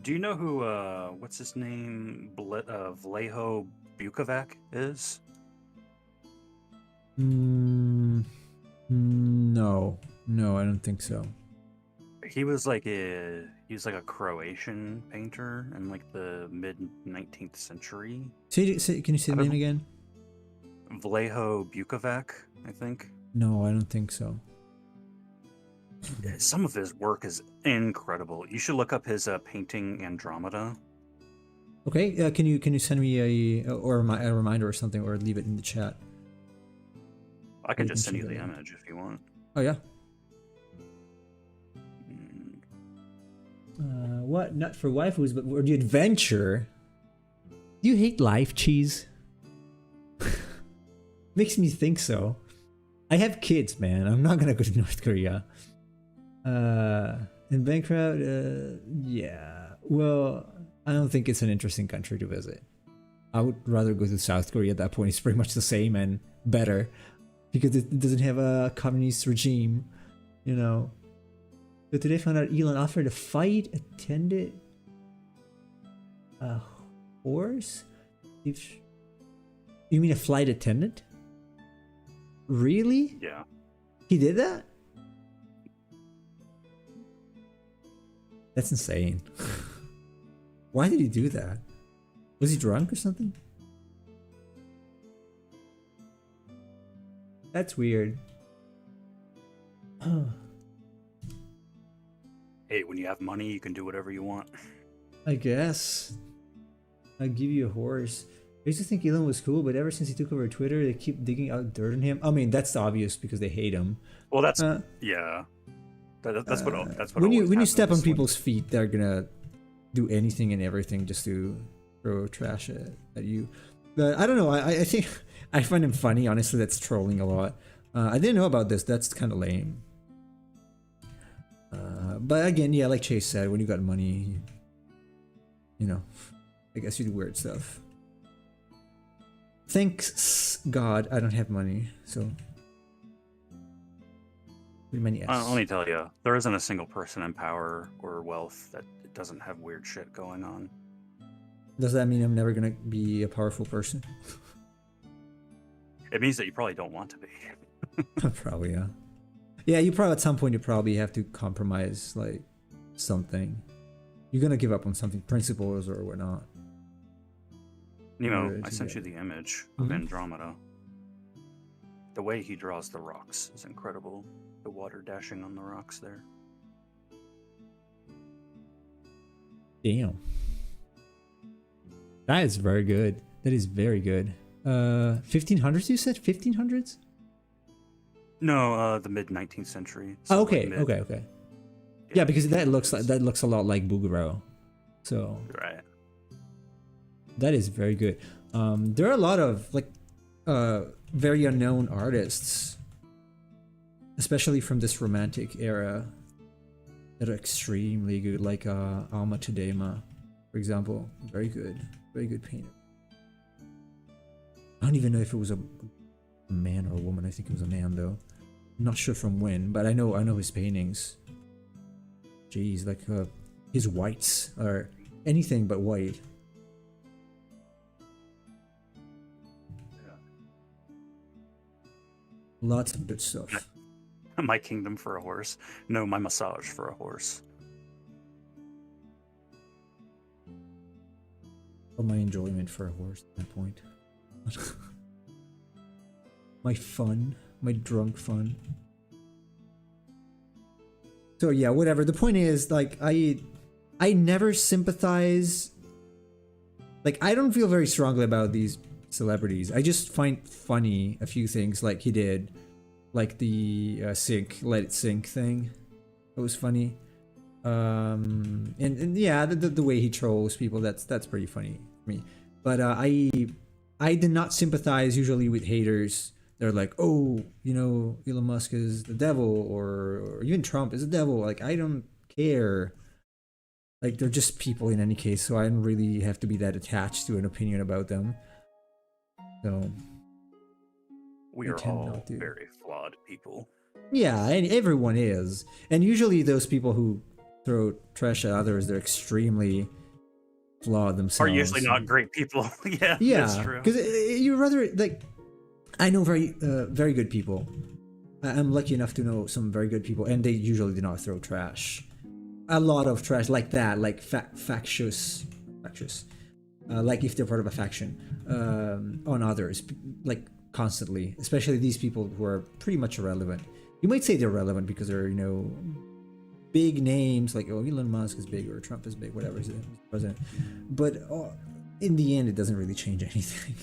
Do you know who, what's his name, Vlaho Bukovac is? No, I don't think so. He was like a Croatian painter in like the mid 19th century. Can you say the name again? Vlaho Bukovac, I think. No, I don't think so. Some of his work is incredible. You should look up his painting Andromeda. Okay, can you send me a reminder or something, or leave it in the chat? I can just send you the image if you want. Oh yeah. What? Not for waifus, but for the adventure. Do you hate life, Cheese? Makes me think so. I have kids, man. I'm not gonna go to North Korea. In bankrupt, yeah. Well, I don't think it's an interesting country to visit. I would rather go to South Korea at that point. It's pretty much the same and better because it doesn't have a communist regime, you know. But today I found out Elon offered a flight attendant a horse. If you mean a flight attendant? Really? Yeah. He did that? That's insane. Why did he do that? Was he drunk or something? That's weird. Hey, when you have money, you can do whatever you want. I guess. I'll give you a horse. I used to think Elon was cool, but ever since he took over Twitter, they keep digging out dirt on him. I mean, that's obvious because they hate him. Well, that's yeah. That's what. When you step on people's feet, they're gonna do anything and everything just to throw trash at you. But I don't know. I think I find him funny. Honestly, that's trolling a lot. I didn't know about this. That's kind of lame. But again, yeah, like Chase said, when you got money, you know, I guess you do weird stuff. Thanks God, I don't have money, so. Yes. Let me tell you, there isn't a single person in power or wealth that doesn't have weird shit going on. Does that mean I'm never gonna be a powerful person? It means that you probably don't want to be. Probably, yeah. Yeah, you probably at some point you probably have to compromise like something. You're gonna give up on something, principles or whatnot. You know, I sent you the image of Andromeda. The way he draws the rocks is incredible. The water dashing on the rocks there. Damn. That is very good. That is very good. 1500s you said? 1500s? No, the mid 19th century. So okay. Yeah, because that looks a lot like Bugaro. So right. That is very good. There are a lot of like very unknown artists, especially from this romantic era, that are extremely good, like Alma Tadema, for example. Very good painter. I don't even know if it was a man or a woman. I think it was a man though. I'm not sure from when, but I know his paintings. Jeez, like his whites are anything but white. Lots of good stuff. My kingdom for a horse. No, my massage for a horse. Or my enjoyment for a horse at that point. My fun. My drunk fun. So yeah, whatever. The point is, like, I never sympathize. Like, I don't feel very strongly about these celebrities. I just find funny a few things like he did. Like the let it sink thing. It was funny. And yeah, the way he trolls people, that's pretty funny for me. But I did not sympathize usually with haters. They're like, oh, you know, Elon Musk is the devil, or even Trump is the devil. Like, I don't care. Like, they're just people in any case, so I don't really have to be that attached to an opinion about them. So we are all very flawed people. Yeah, and everyone is. And usually those people who throw trash at others, they're extremely flawed themselves. Are usually not great people. Yeah, that's true. Because you rather, like, I know very good people. I'm lucky enough to know some very good people, and they usually do not throw trash. A lot of trash like that, like factious, like if they're part of a faction, on others, like constantly, especially these people who are pretty much irrelevant. You might say they're relevant because they're, you know, big names, like, oh, Elon Musk is big or Trump is big, whatever is the president. But in the end, it doesn't really change anything.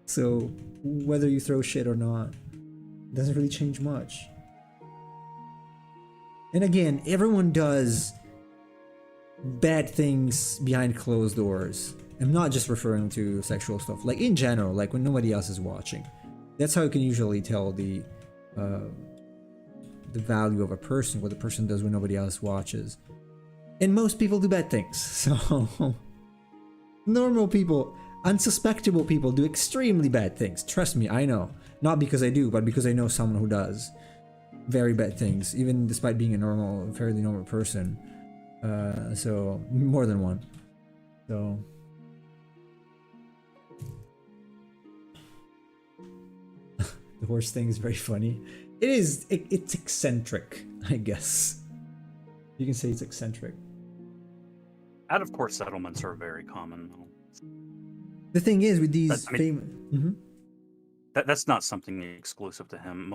So whether you throw shit or not, it doesn't really change much. And again, everyone does bad things behind closed doors. I'm not just referring to sexual stuff, like in general, like when nobody else is watching. That's how you can usually tell the value of a person, what the person does when nobody else watches. And most people do bad things, so normal people, unsuspectable people do extremely bad things. Trust me, I know. Not because I do, but because I know someone who does very bad things, even despite being a fairly normal person. So more than one. So the horse thing is very funny. It is. It's eccentric, I guess. You can say it's eccentric. Out-of-court settlements are very common. The thing is with these famous. That's not something exclusive to him.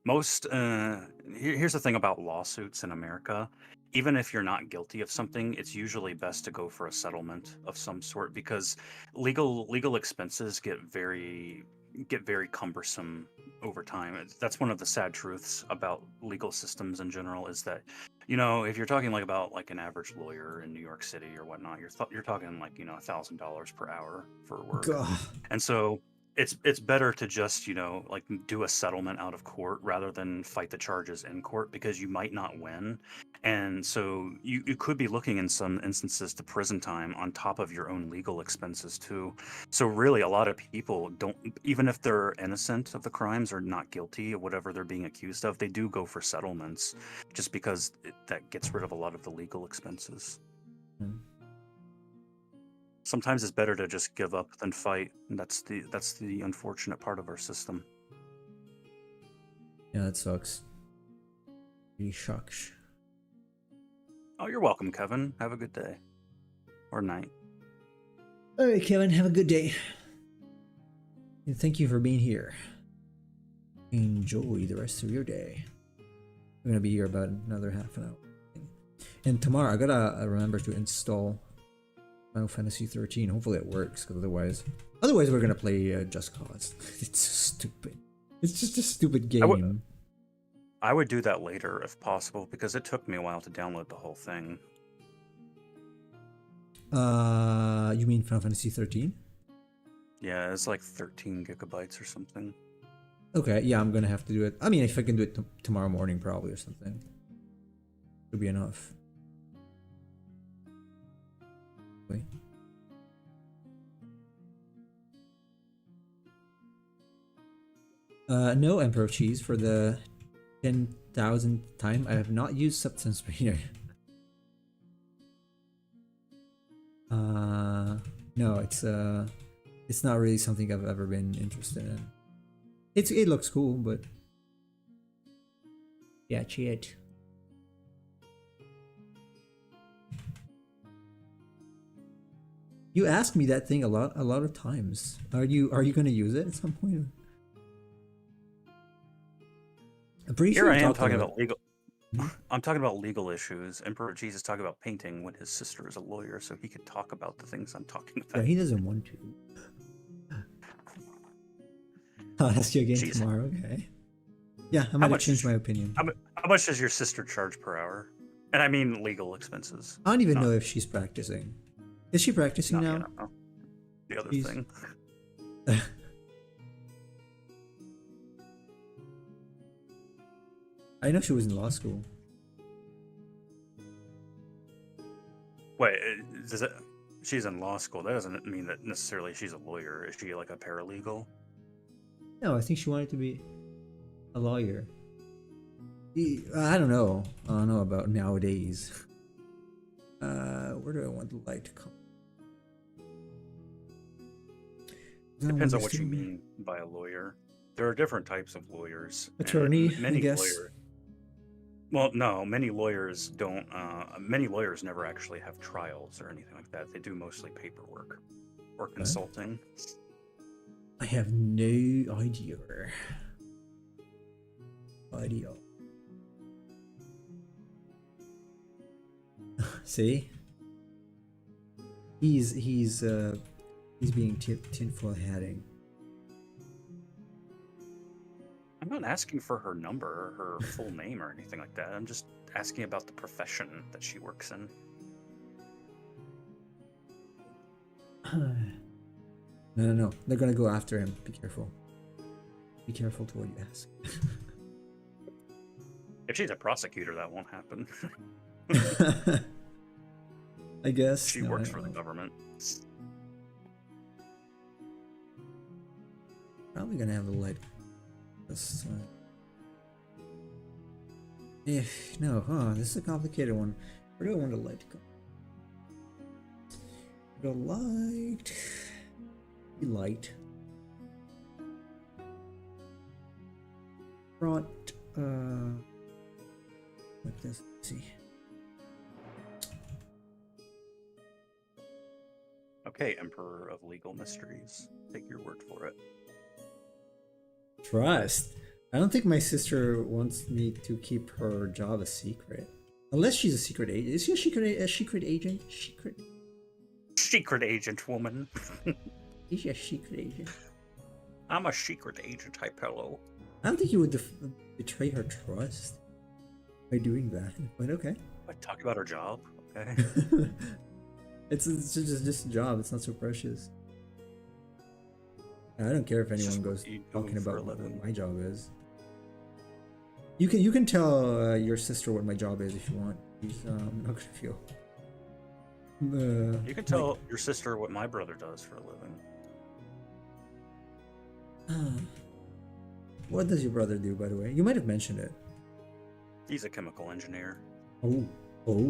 Here's the thing about lawsuits in America. Even if you're not guilty of something, it's usually best to go for a settlement of some sort, because legal expenses get very cumbersome over time. That's one of the sad truths about legal systems in general, is that, you know, if you're talking like about like an average lawyer in New York City or whatnot, you're talking like, you know, $1,000 per hour for work. God. And so it's better to just, you know, like do a settlement out of court rather than fight the charges in court, because you might not win. And so you could be looking in some instances to prison time on top of your own legal expenses too. So really a lot of people don't, even if they're innocent of the crimes or not guilty of whatever they're being accused of, they do go for settlements just because that gets rid of a lot of the legal expenses. Sometimes it's better to just give up than fight, and that's the unfortunate part of our system. Yeah, that sucks. Really sucks. Oh, you're welcome, Kevin. Have a good day. Or night. All right, Kevin, have a good day. And thank you for being here. Enjoy the rest of your day. I'm gonna be here about another half an hour. And tomorrow I gotta remember to install Final Fantasy 13. Hopefully it works, because otherwise we're gonna play Just Cause. It's stupid. It's just a stupid game. I would do that later if possible, because it took me a while to download the whole thing. You mean Final Fantasy 13? Yeah, it's like 13 gigabytes or something. Okay, yeah, I'm gonna have to do it. I mean, if I can do it tomorrow morning, probably, or something. It'll be enough. Wait. No, Emperor Cheese, for the 10,000th time, I have not used Substance Speeder. No, it's not really something I've ever been interested in. It looks cool, but yeah, shit. You ask me that thing a lot of times. Are you gonna use it at some point? I'm pretty sure I am talking about legal. I'm talking about legal issues. Emperor Jesus talking about painting when his sister is a lawyer, so he could talk about the things I'm talking about. Yeah, he doesn't want to. I'll ask you again tomorrow. Okay. Yeah, I might change my opinion. How much does your sister charge per hour? And I mean legal expenses. I don't even know if she's practicing. Is she practicing now? The other thing. I know she was in law school. Wait, she's in law school. That doesn't mean that necessarily she's a lawyer. Is she like a paralegal? No, I think she wanted to be a lawyer. I don't know. I don't know about nowadays. Where do I want the light to come? Depends on what you mean by a lawyer. There are different types of lawyers. Attorney, I guess. Well, no, many lawyers don't. Many lawyers never actually have trials or anything like that. They do mostly paperwork or consulting. I have no idea. See, he's being tinfoil hatting. I'm not asking for her number or her full name or anything like that. I'm just asking about the profession that she works in. No. They're gonna go after him. Be careful. Be careful to what you ask. If she's a prosecutor, that won't happen. I guess. She works for the government. Probably gonna have the light. This if no, this is a complicated one. Where do I want the light to go? The light. The light. Front. Like this. Let's see. Okay, Emperor of Legal Mysteries. Take your word for it. Trust. I don't think my sister wants me to keep her job a secret. Unless she's a secret agent. Is she a secret agent? Secret agent woman. Is she a secret agent? I'm a secret agent, Hypello. I don't think you would betray her trust by doing that, but okay. I talk about her job, okay? It's just a job. It's not so precious. I don't care if anyone goes talking about what my job is. You can tell your sister what my job is if you want. She's not gonna feel. You can tell your sister what my brother does for a living. What does your brother do, by the way? You might have mentioned it. He's a chemical engineer. Oh,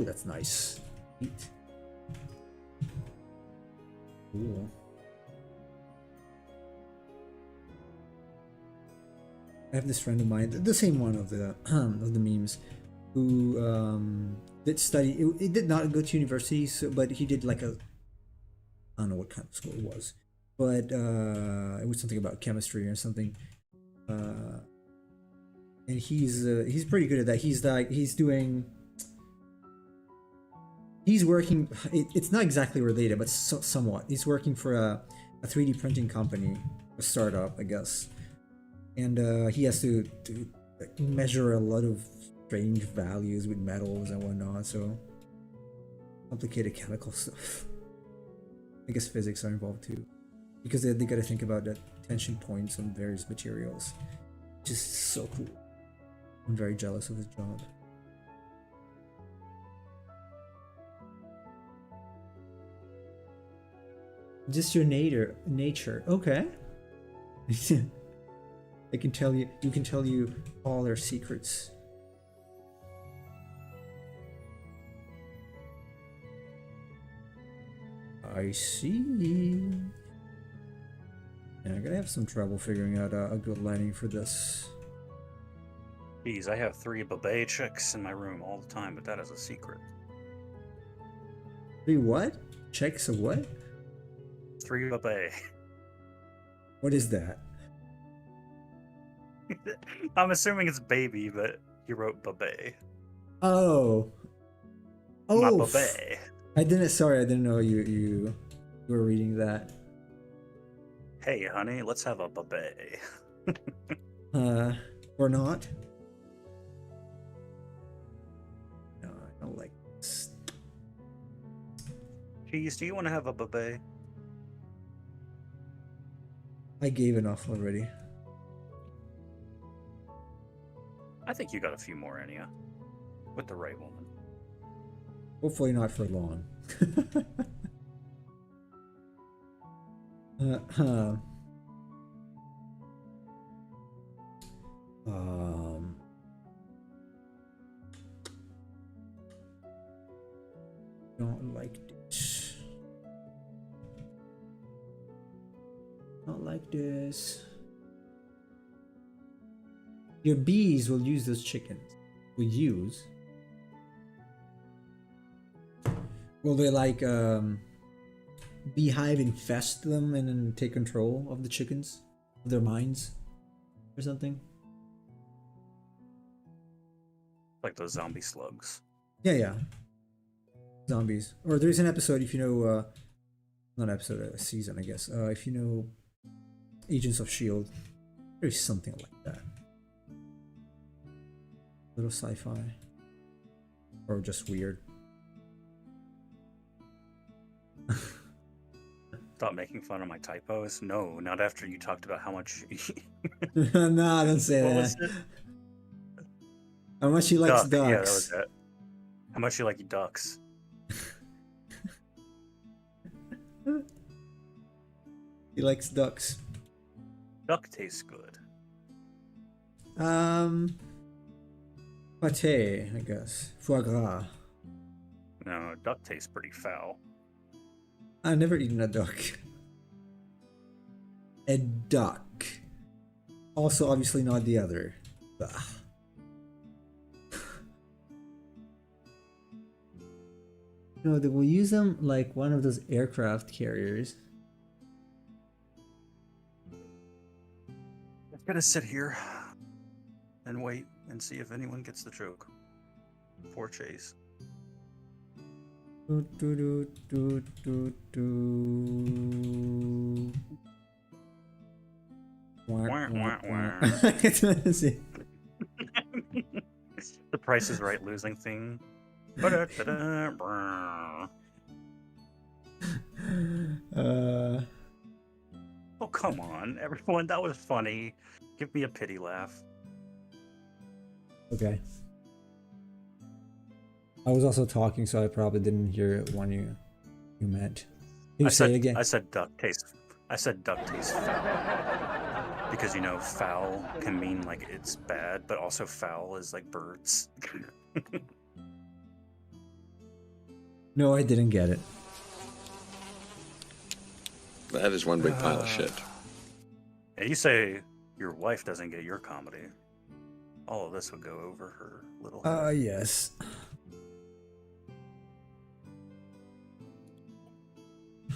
that's nice. Neat. Cool. I have this friend of mine, the same one of the memes, who did study. He did not go to university, but he did like I don't know what kind of school it was, but it was something about chemistry or something. And he's pretty good at that. He's working. It's not exactly related, but somewhat. He's working for a 3D printing company, a startup, I guess. And he has to measure a lot of strange values with metals and whatnot. So complicated chemical stuff. I guess physics are involved too, because they got to think about the tension points on various materials. Just so cool. I'm very jealous of his job. Just your nature. Okay. I can tell you. You can tell you all their secrets. I see. Yeah, I'm gonna have some trouble figuring out a good landing for this. Geez, I have 3 Babay chicks in my room all the time, but that is a secret. 3 what? Checks of what? 3 Babay. What is that? I'm assuming it's baby, but you wrote Babay. Oh. My Babay. I didn't know you were reading that. Hey, honey, let's have a Babay. Or not? No, I don't like this. Geez, do you want to have a Babay? I gave enough already. I think you got a few more in you. With the right woman. Hopefully not for long. Don't like this. Not like this. Your bees will use those chickens. Will use. Will they like beehive infest them and then take control of the chickens? Of their minds? Or something? Like those zombie slugs. Yeah. Zombies. Or there's an episode, if you know, not an episode, a season, I guess. If you know Agents of S.H.I.E.L.D., there's something like that. Little sci-fi. Or just weird. stop making fun of my typos? No, not after you talked about how much. No, don't say What that. was it? How much he likes Duck. ducks. Yeah, that was it. How much you like ducks? He likes ducks. Duck tastes good. Pate, I guess. Foie gras. No, duck tastes pretty foul. I've never eaten a duck. A duck. Also, obviously not the other. Ugh. No, they will use them like one of those aircraft carriers. I'm gonna sit here and wait and see if anyone gets the joke. Poor Chase. Do, do, do, do, do, do. Wah, wah, wah. See. The Price is Right losing thing. Ba-da-da-da, oh, come on, everyone. That was funny. Give me a pity laugh. Okay. I was also talking, so I probably didn't hear what you meant. Can you say it again? I said duck tastes foul. Because, you know, foul can mean like it's bad, but also foul is like birds. No, I didn't get it. That is one big pile of shit. And you say your wife doesn't get your comedy. All of this would go over her little head. Yes.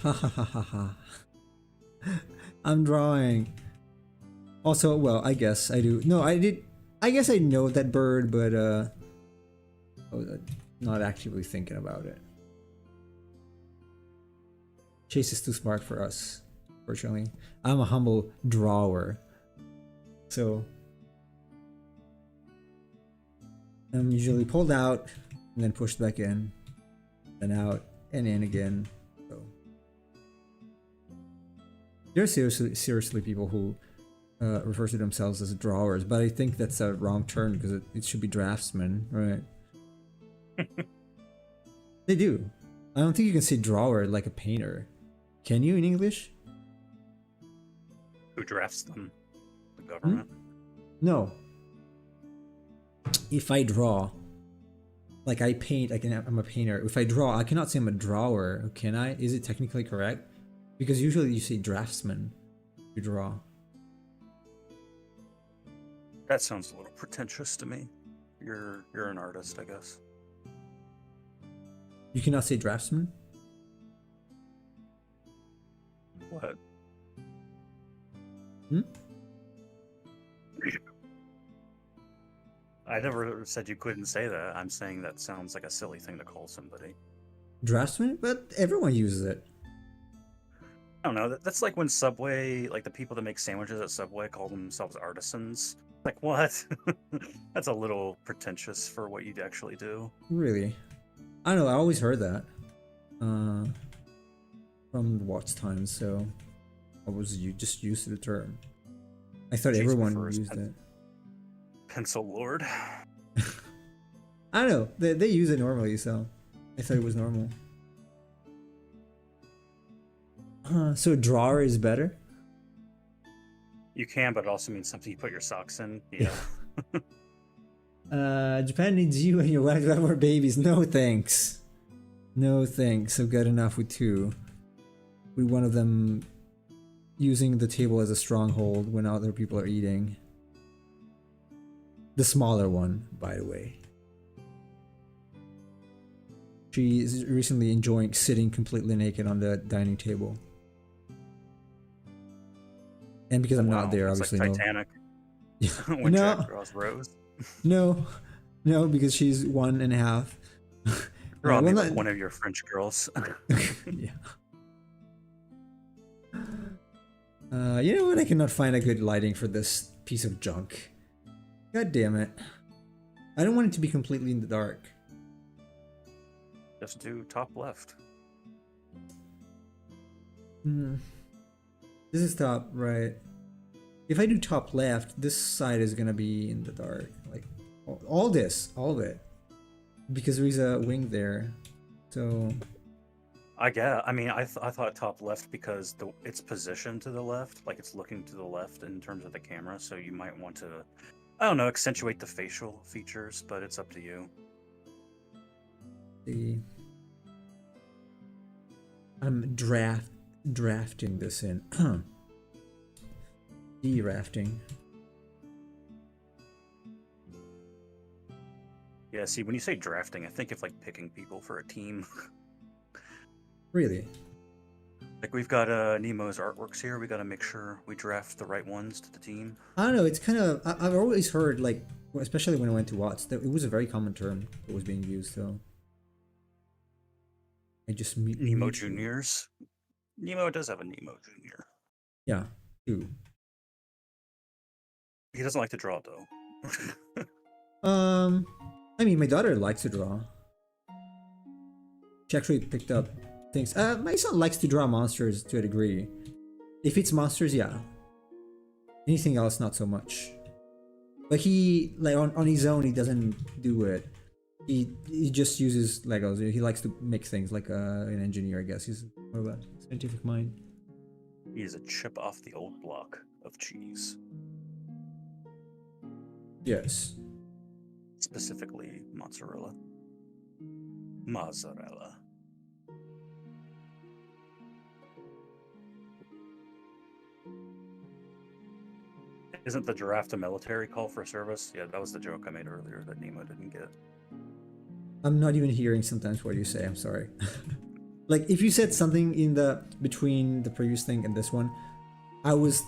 Ha ha ha ha ha. I'm drawing. Also, well, I guess I do. No, I did. I guess I know that bird, but I was not actively thinking about it. Chase is too smart for us, fortunately. I'm a humble drawer. So I'm usually pulled out and then pushed back in, then out and in again. So there are seriously people who refer to themselves as drawers, but I think that's a wrong term because it should be draftsman, right? They do. I don't think you can say drawer like a painter. Can you in English? Who drafts them? The government? No. If I draw, like I paint, I'm a painter. If I draw, I cannot say I'm a drawer, can I? Is it technically correct? Because usually you say draftsman. You draw. That sounds a little pretentious to me. You're an artist, I guess. You cannot say draftsman? What? I never said you couldn't say that. I'm saying that sounds like a silly thing to call somebody. Draftsman? But everyone uses it. I don't know. That's like when Subway, like the people that make sandwiches at Subway call themselves artisans. Like, what? That's a little pretentious for what you'd actually do. Really? I don't know. I always heard that. From the watch times, so I was just used to the term. I thought everyone used it. Pencil Lord. I don't know. They use it normally, so I thought it was normal. So drawer is better? You can, but it also means something you put your socks in. Yeah. Japan needs you and your wife to have more babies. No thanks. No thanks. I've got enough with two. With one of them using the table as a stronghold when other people are eating. The smaller one, by the way. She is recently enjoying sitting completely naked on the dining table. And because I'm not there, obviously, like Titanic. No. When Jack Ross rose. No, because she's 1.5. You're on like one of your French girls. Yeah. You know what? I cannot find a good lighting for this piece of junk. God damn it. I don't want it to be completely in the dark. Just do top left. This is top right. If I do top left, this side is gonna be in the dark. Like all this, all of it, because there is a wing there. So I mean, I thought top left because it's positioned to the left, like it's looking to the left in terms of the camera. So you might want to, I don't know, accentuate the facial features, but it's up to you. I'm drafting this in. De-rafting. Yeah, see, when you say drafting, I think of like picking people for a team. Really? Like we've got Nemo's artworks here. We got to make sure we draft the right ones to the team. I don't know. It's kind of I've always heard, like, especially when I went to Watts, that it was a very common term that was being used. So I just Nemo Juniors. Nemo does have a Nemo Junior. Yeah, too. He doesn't like to draw though. I mean, my daughter likes to draw. She actually picked up things. My son likes to draw monsters to a degree. If it's monsters, yeah. Anything else, not so much. But he, like, on his own, he doesn't do it. He just uses Legos. He likes to make things like an engineer, I guess. He's more of a scientific mind. He is a chip off the old block of cheese. Yes. Specifically, mozzarella. Mozzarella. Isn't the giraffe a military call for service? Yeah, that was the joke I made earlier that Nemo didn't get. I'm not even hearing sometimes what you say. I'm sorry. Like, if you said something in the between the previous thing and this one, I was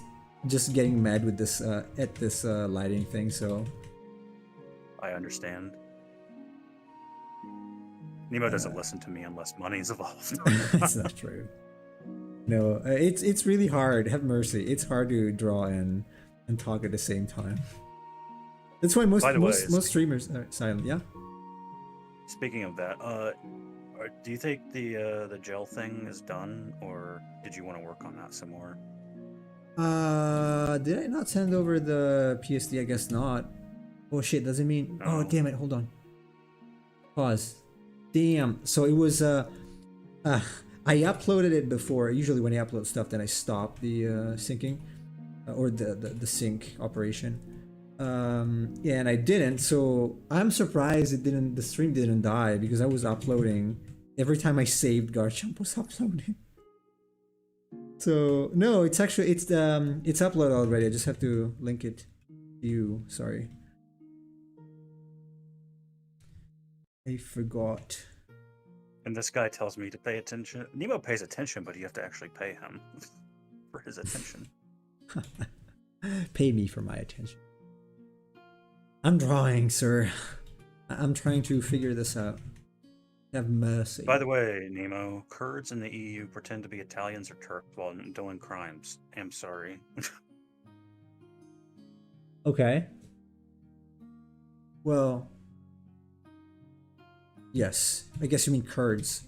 just getting mad with this at this lighting thing. So I understand. Nemo doesn't listen to me unless money's involved. That's not true. No, it's really hard. Have mercy. It's hard to draw and talk at the same time. That's why most streamers are silent. Yeah. Speaking of that, do you think the gel thing is done, or did you want to work on that some more? Did I not send over the PSD? I guess not. Oh shit, does it mean? No. Oh damn it! Hold on. Pause. Damn. So it was I uploaded it before. Usually when I upload stuff, then I stop the syncing or the sync operation. Yeah, and I didn't. So I'm surprised it didn't. The stream didn't die because I was uploading. Every time I saved, Garchomp was uploading. So no, it's actually it's uploaded already. I just have to link it to you. Sorry. I forgot. And this guy tells me to pay attention. Nemo pays attention, but you have to actually pay him for his attention. Pay me for my attention. I'm drawing, sir. I'm trying to figure this out. Have mercy. By the way, Nemo, Kurds in the EU pretend to be Italians or Turks while doing crimes. I'm sorry. Okay. Well, yes. I guess you mean Kurds.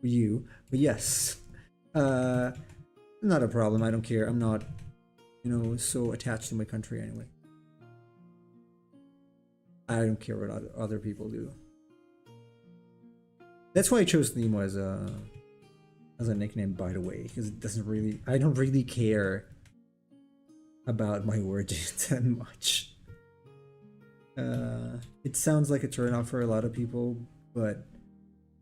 You. But yes. Not a problem. I don't care. I'm not, so attached to my country anyway. I don't care what other people do. That's why I chose Nemo as a nickname, by the way, because I don't really care about my origins that much. It sounds like a turnoff for a lot of people, but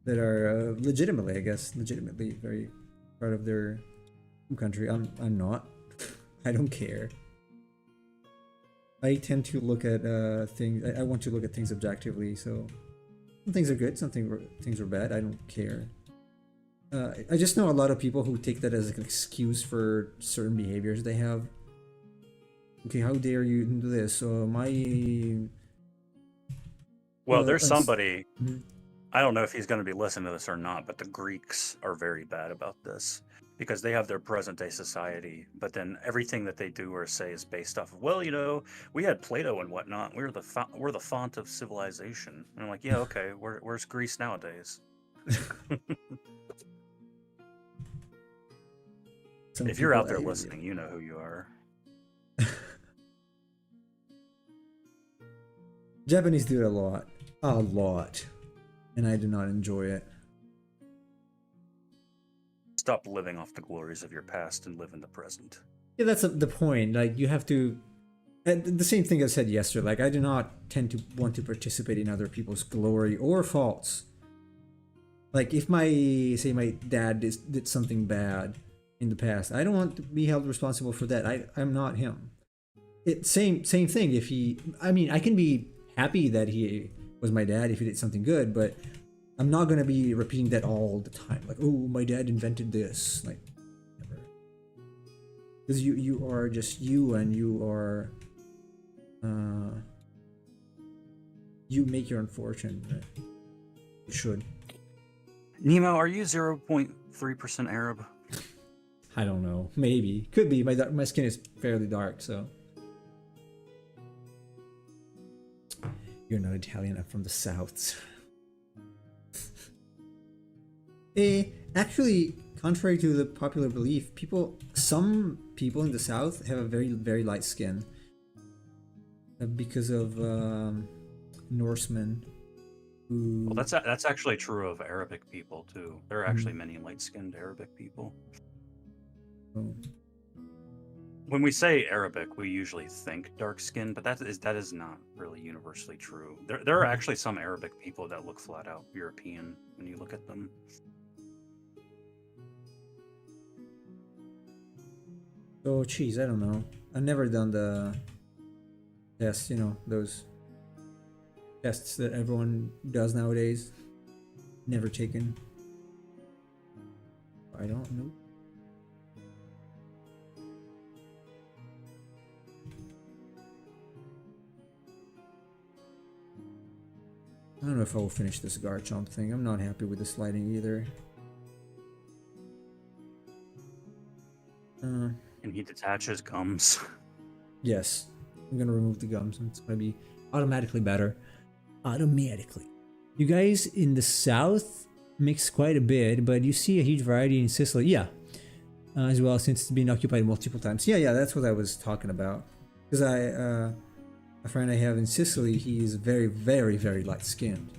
that are legitimately very part of their country. I'm not. I don't care. I tend to look at things. I want to look at things objectively. So some things are good, some things are bad. I don't care. I just know a lot of people who take that as an excuse for certain behaviors they have. Okay, how dare you do this? Well, there's somebody. I don't know if he's going to be listening to this or not, but the Greeks are very bad about this because they have their present day society, but then everything that they do or say is based off of, we had Plato and whatnot. We're the font of civilization. And I'm like, yeah, okay. Where's Greece nowadays? some if you're out there people- listening, you know who you are. Japanese do it a lot, and I do not enjoy it. Stop living off the glories of your past and live in the present. Yeah, that's the point. Like, you have to. And the same thing I said yesterday. Like, I do not tend to want to participate in other people's glory or faults. Like, if my dad did something bad in the past, I don't want to be held responsible for that. I'm not him. Same thing. If I can be happy that he was my dad if he did something good, but I'm not gonna be repeating that all the time. Like, oh, my dad invented this. Like, never. Because you are just you, and you are. You make your own fortune. You should. Nemo, are you 0.3% Arab? I don't know. Maybe. Could be. My skin is fairly dark, so. You're not Italian. I'm from the South. Actually, contrary to the popular belief, some people in the South have a very, very light skin. Because of Norsemen. Who... Well, that's actually true of Arabic people too. There are actually many light-skinned Arabic people. Oh. When we say Arabic, we usually think dark skin, but that is not really universally true. There are actually some Arabic people that look flat out European when you look at them. Oh, geez, I don't know. I've never done the tests, those tests that everyone does nowadays. Never taken. I don't know. I don't know if I will finish this Garchomp thing. I'm not happy with this lighting either. And he detaches gums. Yes. I'm gonna remove the gums. It's gonna be automatically better. Automatically. You guys in the south mix quite a bit, but you see a huge variety in Sicily. Yeah. As well, since it's been occupied multiple times. Yeah, that's what I was talking about. Because a friend I have in Sicily, he is very, very, very light skinned.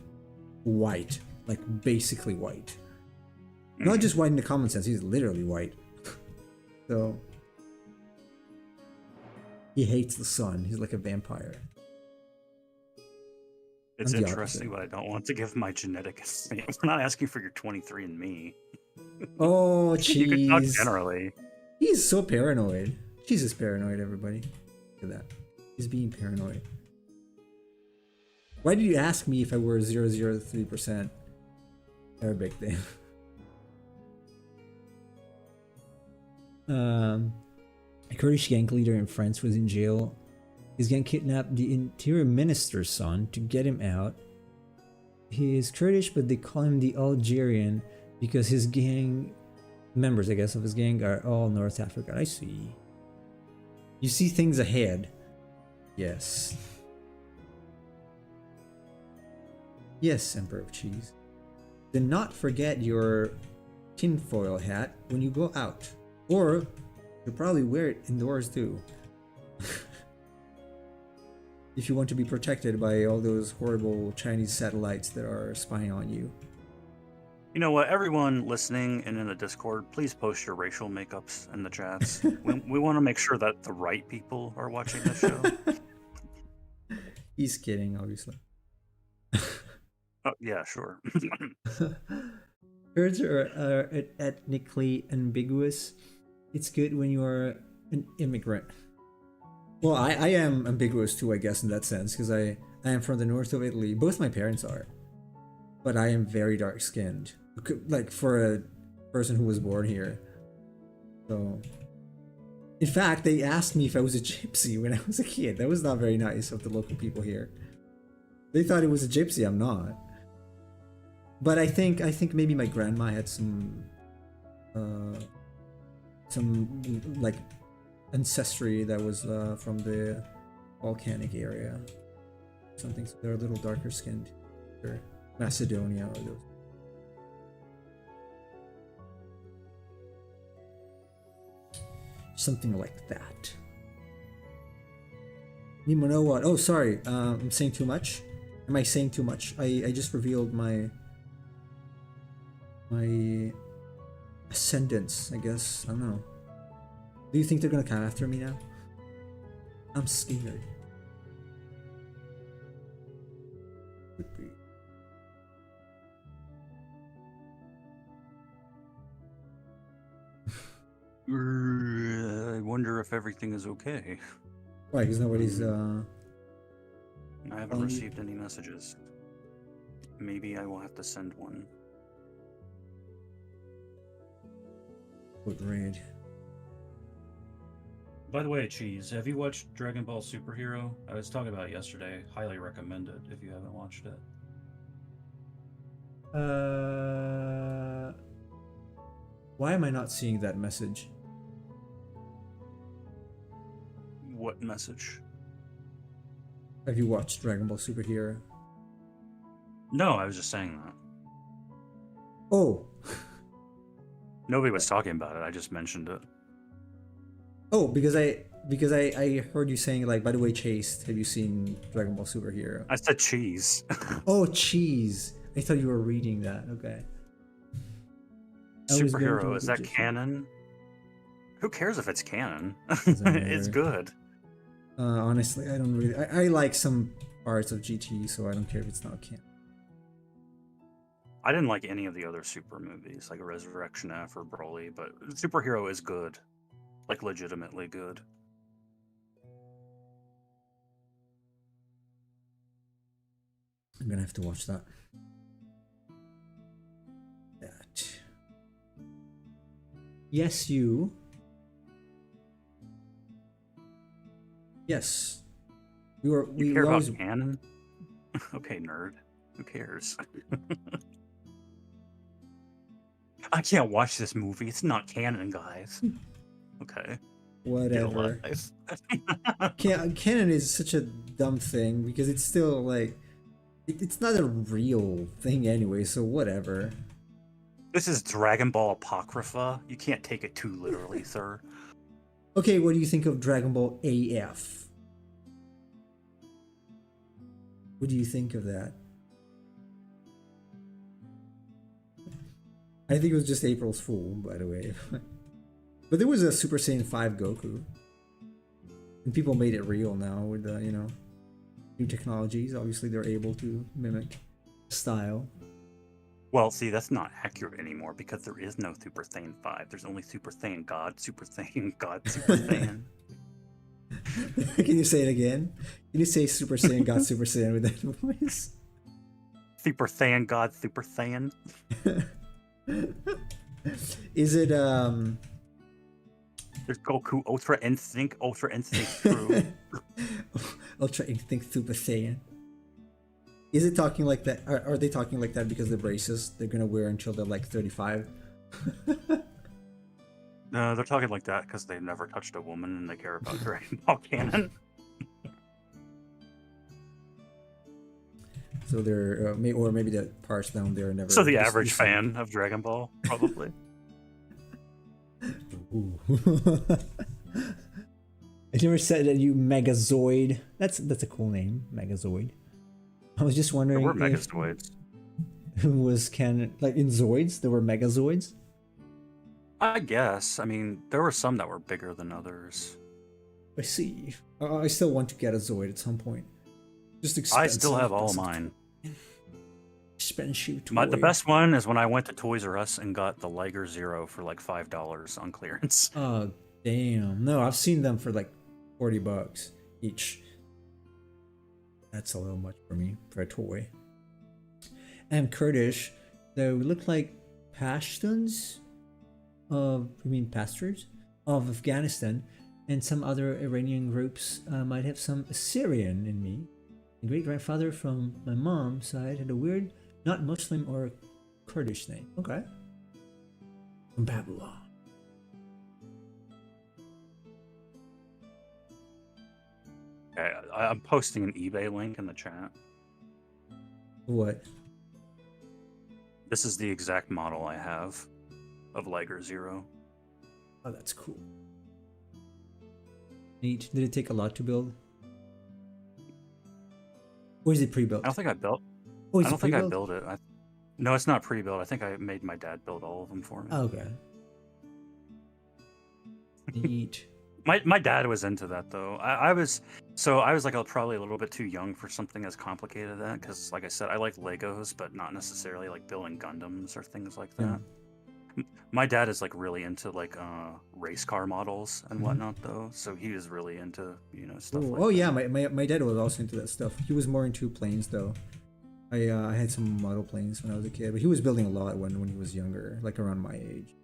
White. Like basically white. Not just white in the common sense, he's literally white. So he hates the sun. He's like a vampire. It's interesting, but I don't want to give my genetic. We're not asking for your 23andMe. Oh, jeez. You could talk generally. He's so paranoid. Jesus, paranoid, everybody. Look at that. He's being paranoid. Why did you ask me if I were 003% Arabic then? A Kurdish gang leader in France was in jail. His gang kidnapped the interior minister's son to get him out. He is Kurdish, but they call him the Algerian because his gang members, I guess, of his gang are all North African. I see. You see things ahead. Yes. Yes, Emperor of Cheese. Do not forget your tinfoil hat when you go out. Or you'll probably wear it indoors too. If you want to be protected by all those horrible Chinese satellites that are spying on you. You know what? Everyone listening and in the Discord, please post your racial makeups in the chats. we want to make sure that the right people are watching the show. He's kidding, obviously. Oh, yeah, sure. Kurds are ethnically ambiguous. It's good when you are an immigrant. Well, I am ambiguous too, I guess, in that sense, because I am from the north of Italy. Both my parents are. But I am very dark-skinned. Like, for a person who was born here. So... In fact, they asked me if I was a gypsy when I was a kid. That was not very nice of the local people here. They thought it was a gypsy. I'm not. But I think maybe my grandma had some like ancestry that was from the volcanic area. Something, so they're a little darker skinned. Or Macedonia or those. Something like that. Nemo know what? Oh, sorry. I'm saying too much. Am I saying too much? I just revealed my ascendants, I guess. I don't know. Do you think they're gonna come after me now? I'm scared. Could be. I wonder if everything is okay. Why? Because nobody's. I haven't received any messages. Maybe I will have to send one. Would read. By the way, Cheese, have you watched Dragon Ball Superhero? I was talking about it yesterday. Highly recommend it if you haven't watched it. Why am I not seeing that message? What message? Have you watched Dragon Ball Superhero? No, I was just saying that. Oh. Nobody was talking about it. I just mentioned it. Oh, because I heard you saying, like, by the way, Chase, have you seen Dragon Ball Superhero? I said cheese. Oh, cheese. I thought you were reading that. Okay. Superhero, is that canon? Who cares if it's canon? It's good. Honestly, I don't really. I like some parts of GT, so I don't care if it's not canon. I didn't like any of the other Super movies, like Resurrection F or Broly, but Superhero is good. Like, legitimately good. I'm gonna have to watch that. Yes, you. Yes. We care about canon? Okay, nerd. Who cares? I can't watch this movie. It's not canon, guys. Okay. Whatever. Canon is such a dumb thing because it's still like it's not a real thing anyway, so whatever. This is Dragon Ball Apocrypha. You can't take it too literally, sir. Okay, what do you think of Dragon Ball AF? What do you think of that? I think it was just April's Fool, by the way. But there was a Super Saiyan 5 Goku. And people made it real now with, new technologies. Obviously, they're able to mimic style. Well, see, that's not accurate anymore because there is no Super Saiyan 5. There's only Super Saiyan God, Super Saiyan God, Super Saiyan. Can you say it again? Can you say Super Saiyan God, Super Saiyan with that voice? Super Saiyan God, Super Saiyan. Is it There's Goku Ultra Instinct True. Ultra Instinct Super Saiyan. Is it talking like that? Are they talking like that because the braces they're gonna wear until they're like 35? No, they're talking like that because they've never touched a woman and they care about Dragon Ball canon. So they're, or maybe the parts down there never. So the average fan of Dragon Ball, probably. Ooh. I never said that you Megazoid. That's a cool name, Megazoid. I was just wondering. There were Megazoids. Was canon like in Zoids? There were Megazoids. I guess. I mean, there were some that were bigger than others. I see. I still want to get a Zoid at some point. Just expensive. I still have all mine. Expensive toy. The best one is when I went to Toys R Us and got the Liger Zero for like $5 on clearance. Oh, damn. No, I've seen them for like $40 each. That's a little much for me, for a toy. And Kurdish, they look like Pashtuns pastors of Afghanistan, and some other Iranian groups might have some Assyrian in me. My great-grandfather from my mom's side had a weird, not Muslim or Kurdish name. Okay. From Babylon. Okay, I'm posting an eBay link in the chat. What? This is the exact model I have of Liger Zero. Oh, that's cool. Neat. Did it take a lot to build? Or is it pre-built? I don't think I built. Oh, I is don't it think I pre-built? built it. No, it's not pre-built. I think I made my dad build all of them for me. Oh, okay. Neat. My dad was into that though. I was like probably a little bit too young for something as complicated as that, because like I said, I like Legos, but not necessarily like building Gundams or things like that. My dad is like really into like race car models and whatnot though, so he was really into stuff like Oh that. yeah, my dad was also into that stuff. He was more into planes though. I had some model planes when I was a kid, but he was building a lot when he was younger, like around my age.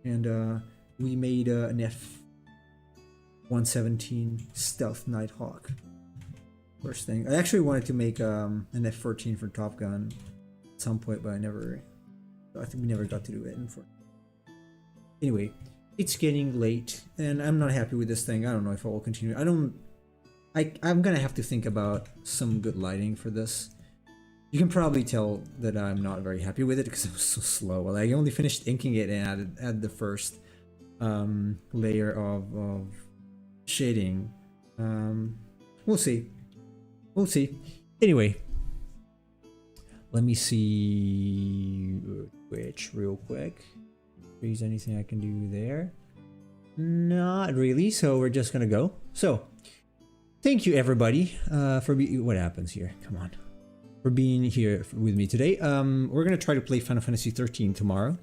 And we made an F-117 Stealth Nighthawk. First thing, I actually wanted to make an F-14 for Top Gun at some point, but I think we never got to do it. Anyway, it's getting late, and I'm not happy with this thing. I don't know if I will continue. I'm gonna have to think about some good lighting for this. You can probably tell that I'm not very happy with it because it was so slow. Like, I only finished inking it and added the first layer of shading. We'll see. Anyway, let me see Twitch real quick. If there's anything I can do there. Not really, so we're just gonna go. So thank you everybody for what happens here. Come on. For being here with me today. We're gonna try to play Final Fantasy 13 tomorrow.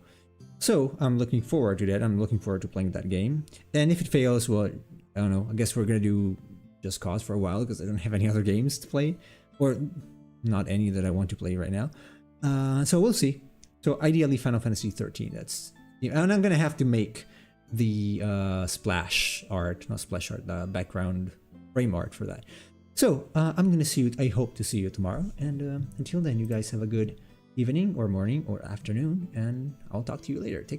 So I'm looking forward to that. I'm looking forward to playing that game. And if it fails, well, I don't know. I guess we're gonna do Just Cause for a while because I don't have any other games to play, or not any that I want to play right now. So we'll see. So ideally, Final Fantasy 13. That's and I'm gonna have to make the splash art, not splash art, the background frame art for that. So I'm gonna see you. I hope to see you tomorrow. And until then, you guys have a good evening or morning or afternoon, and I'll talk to you later. Take care.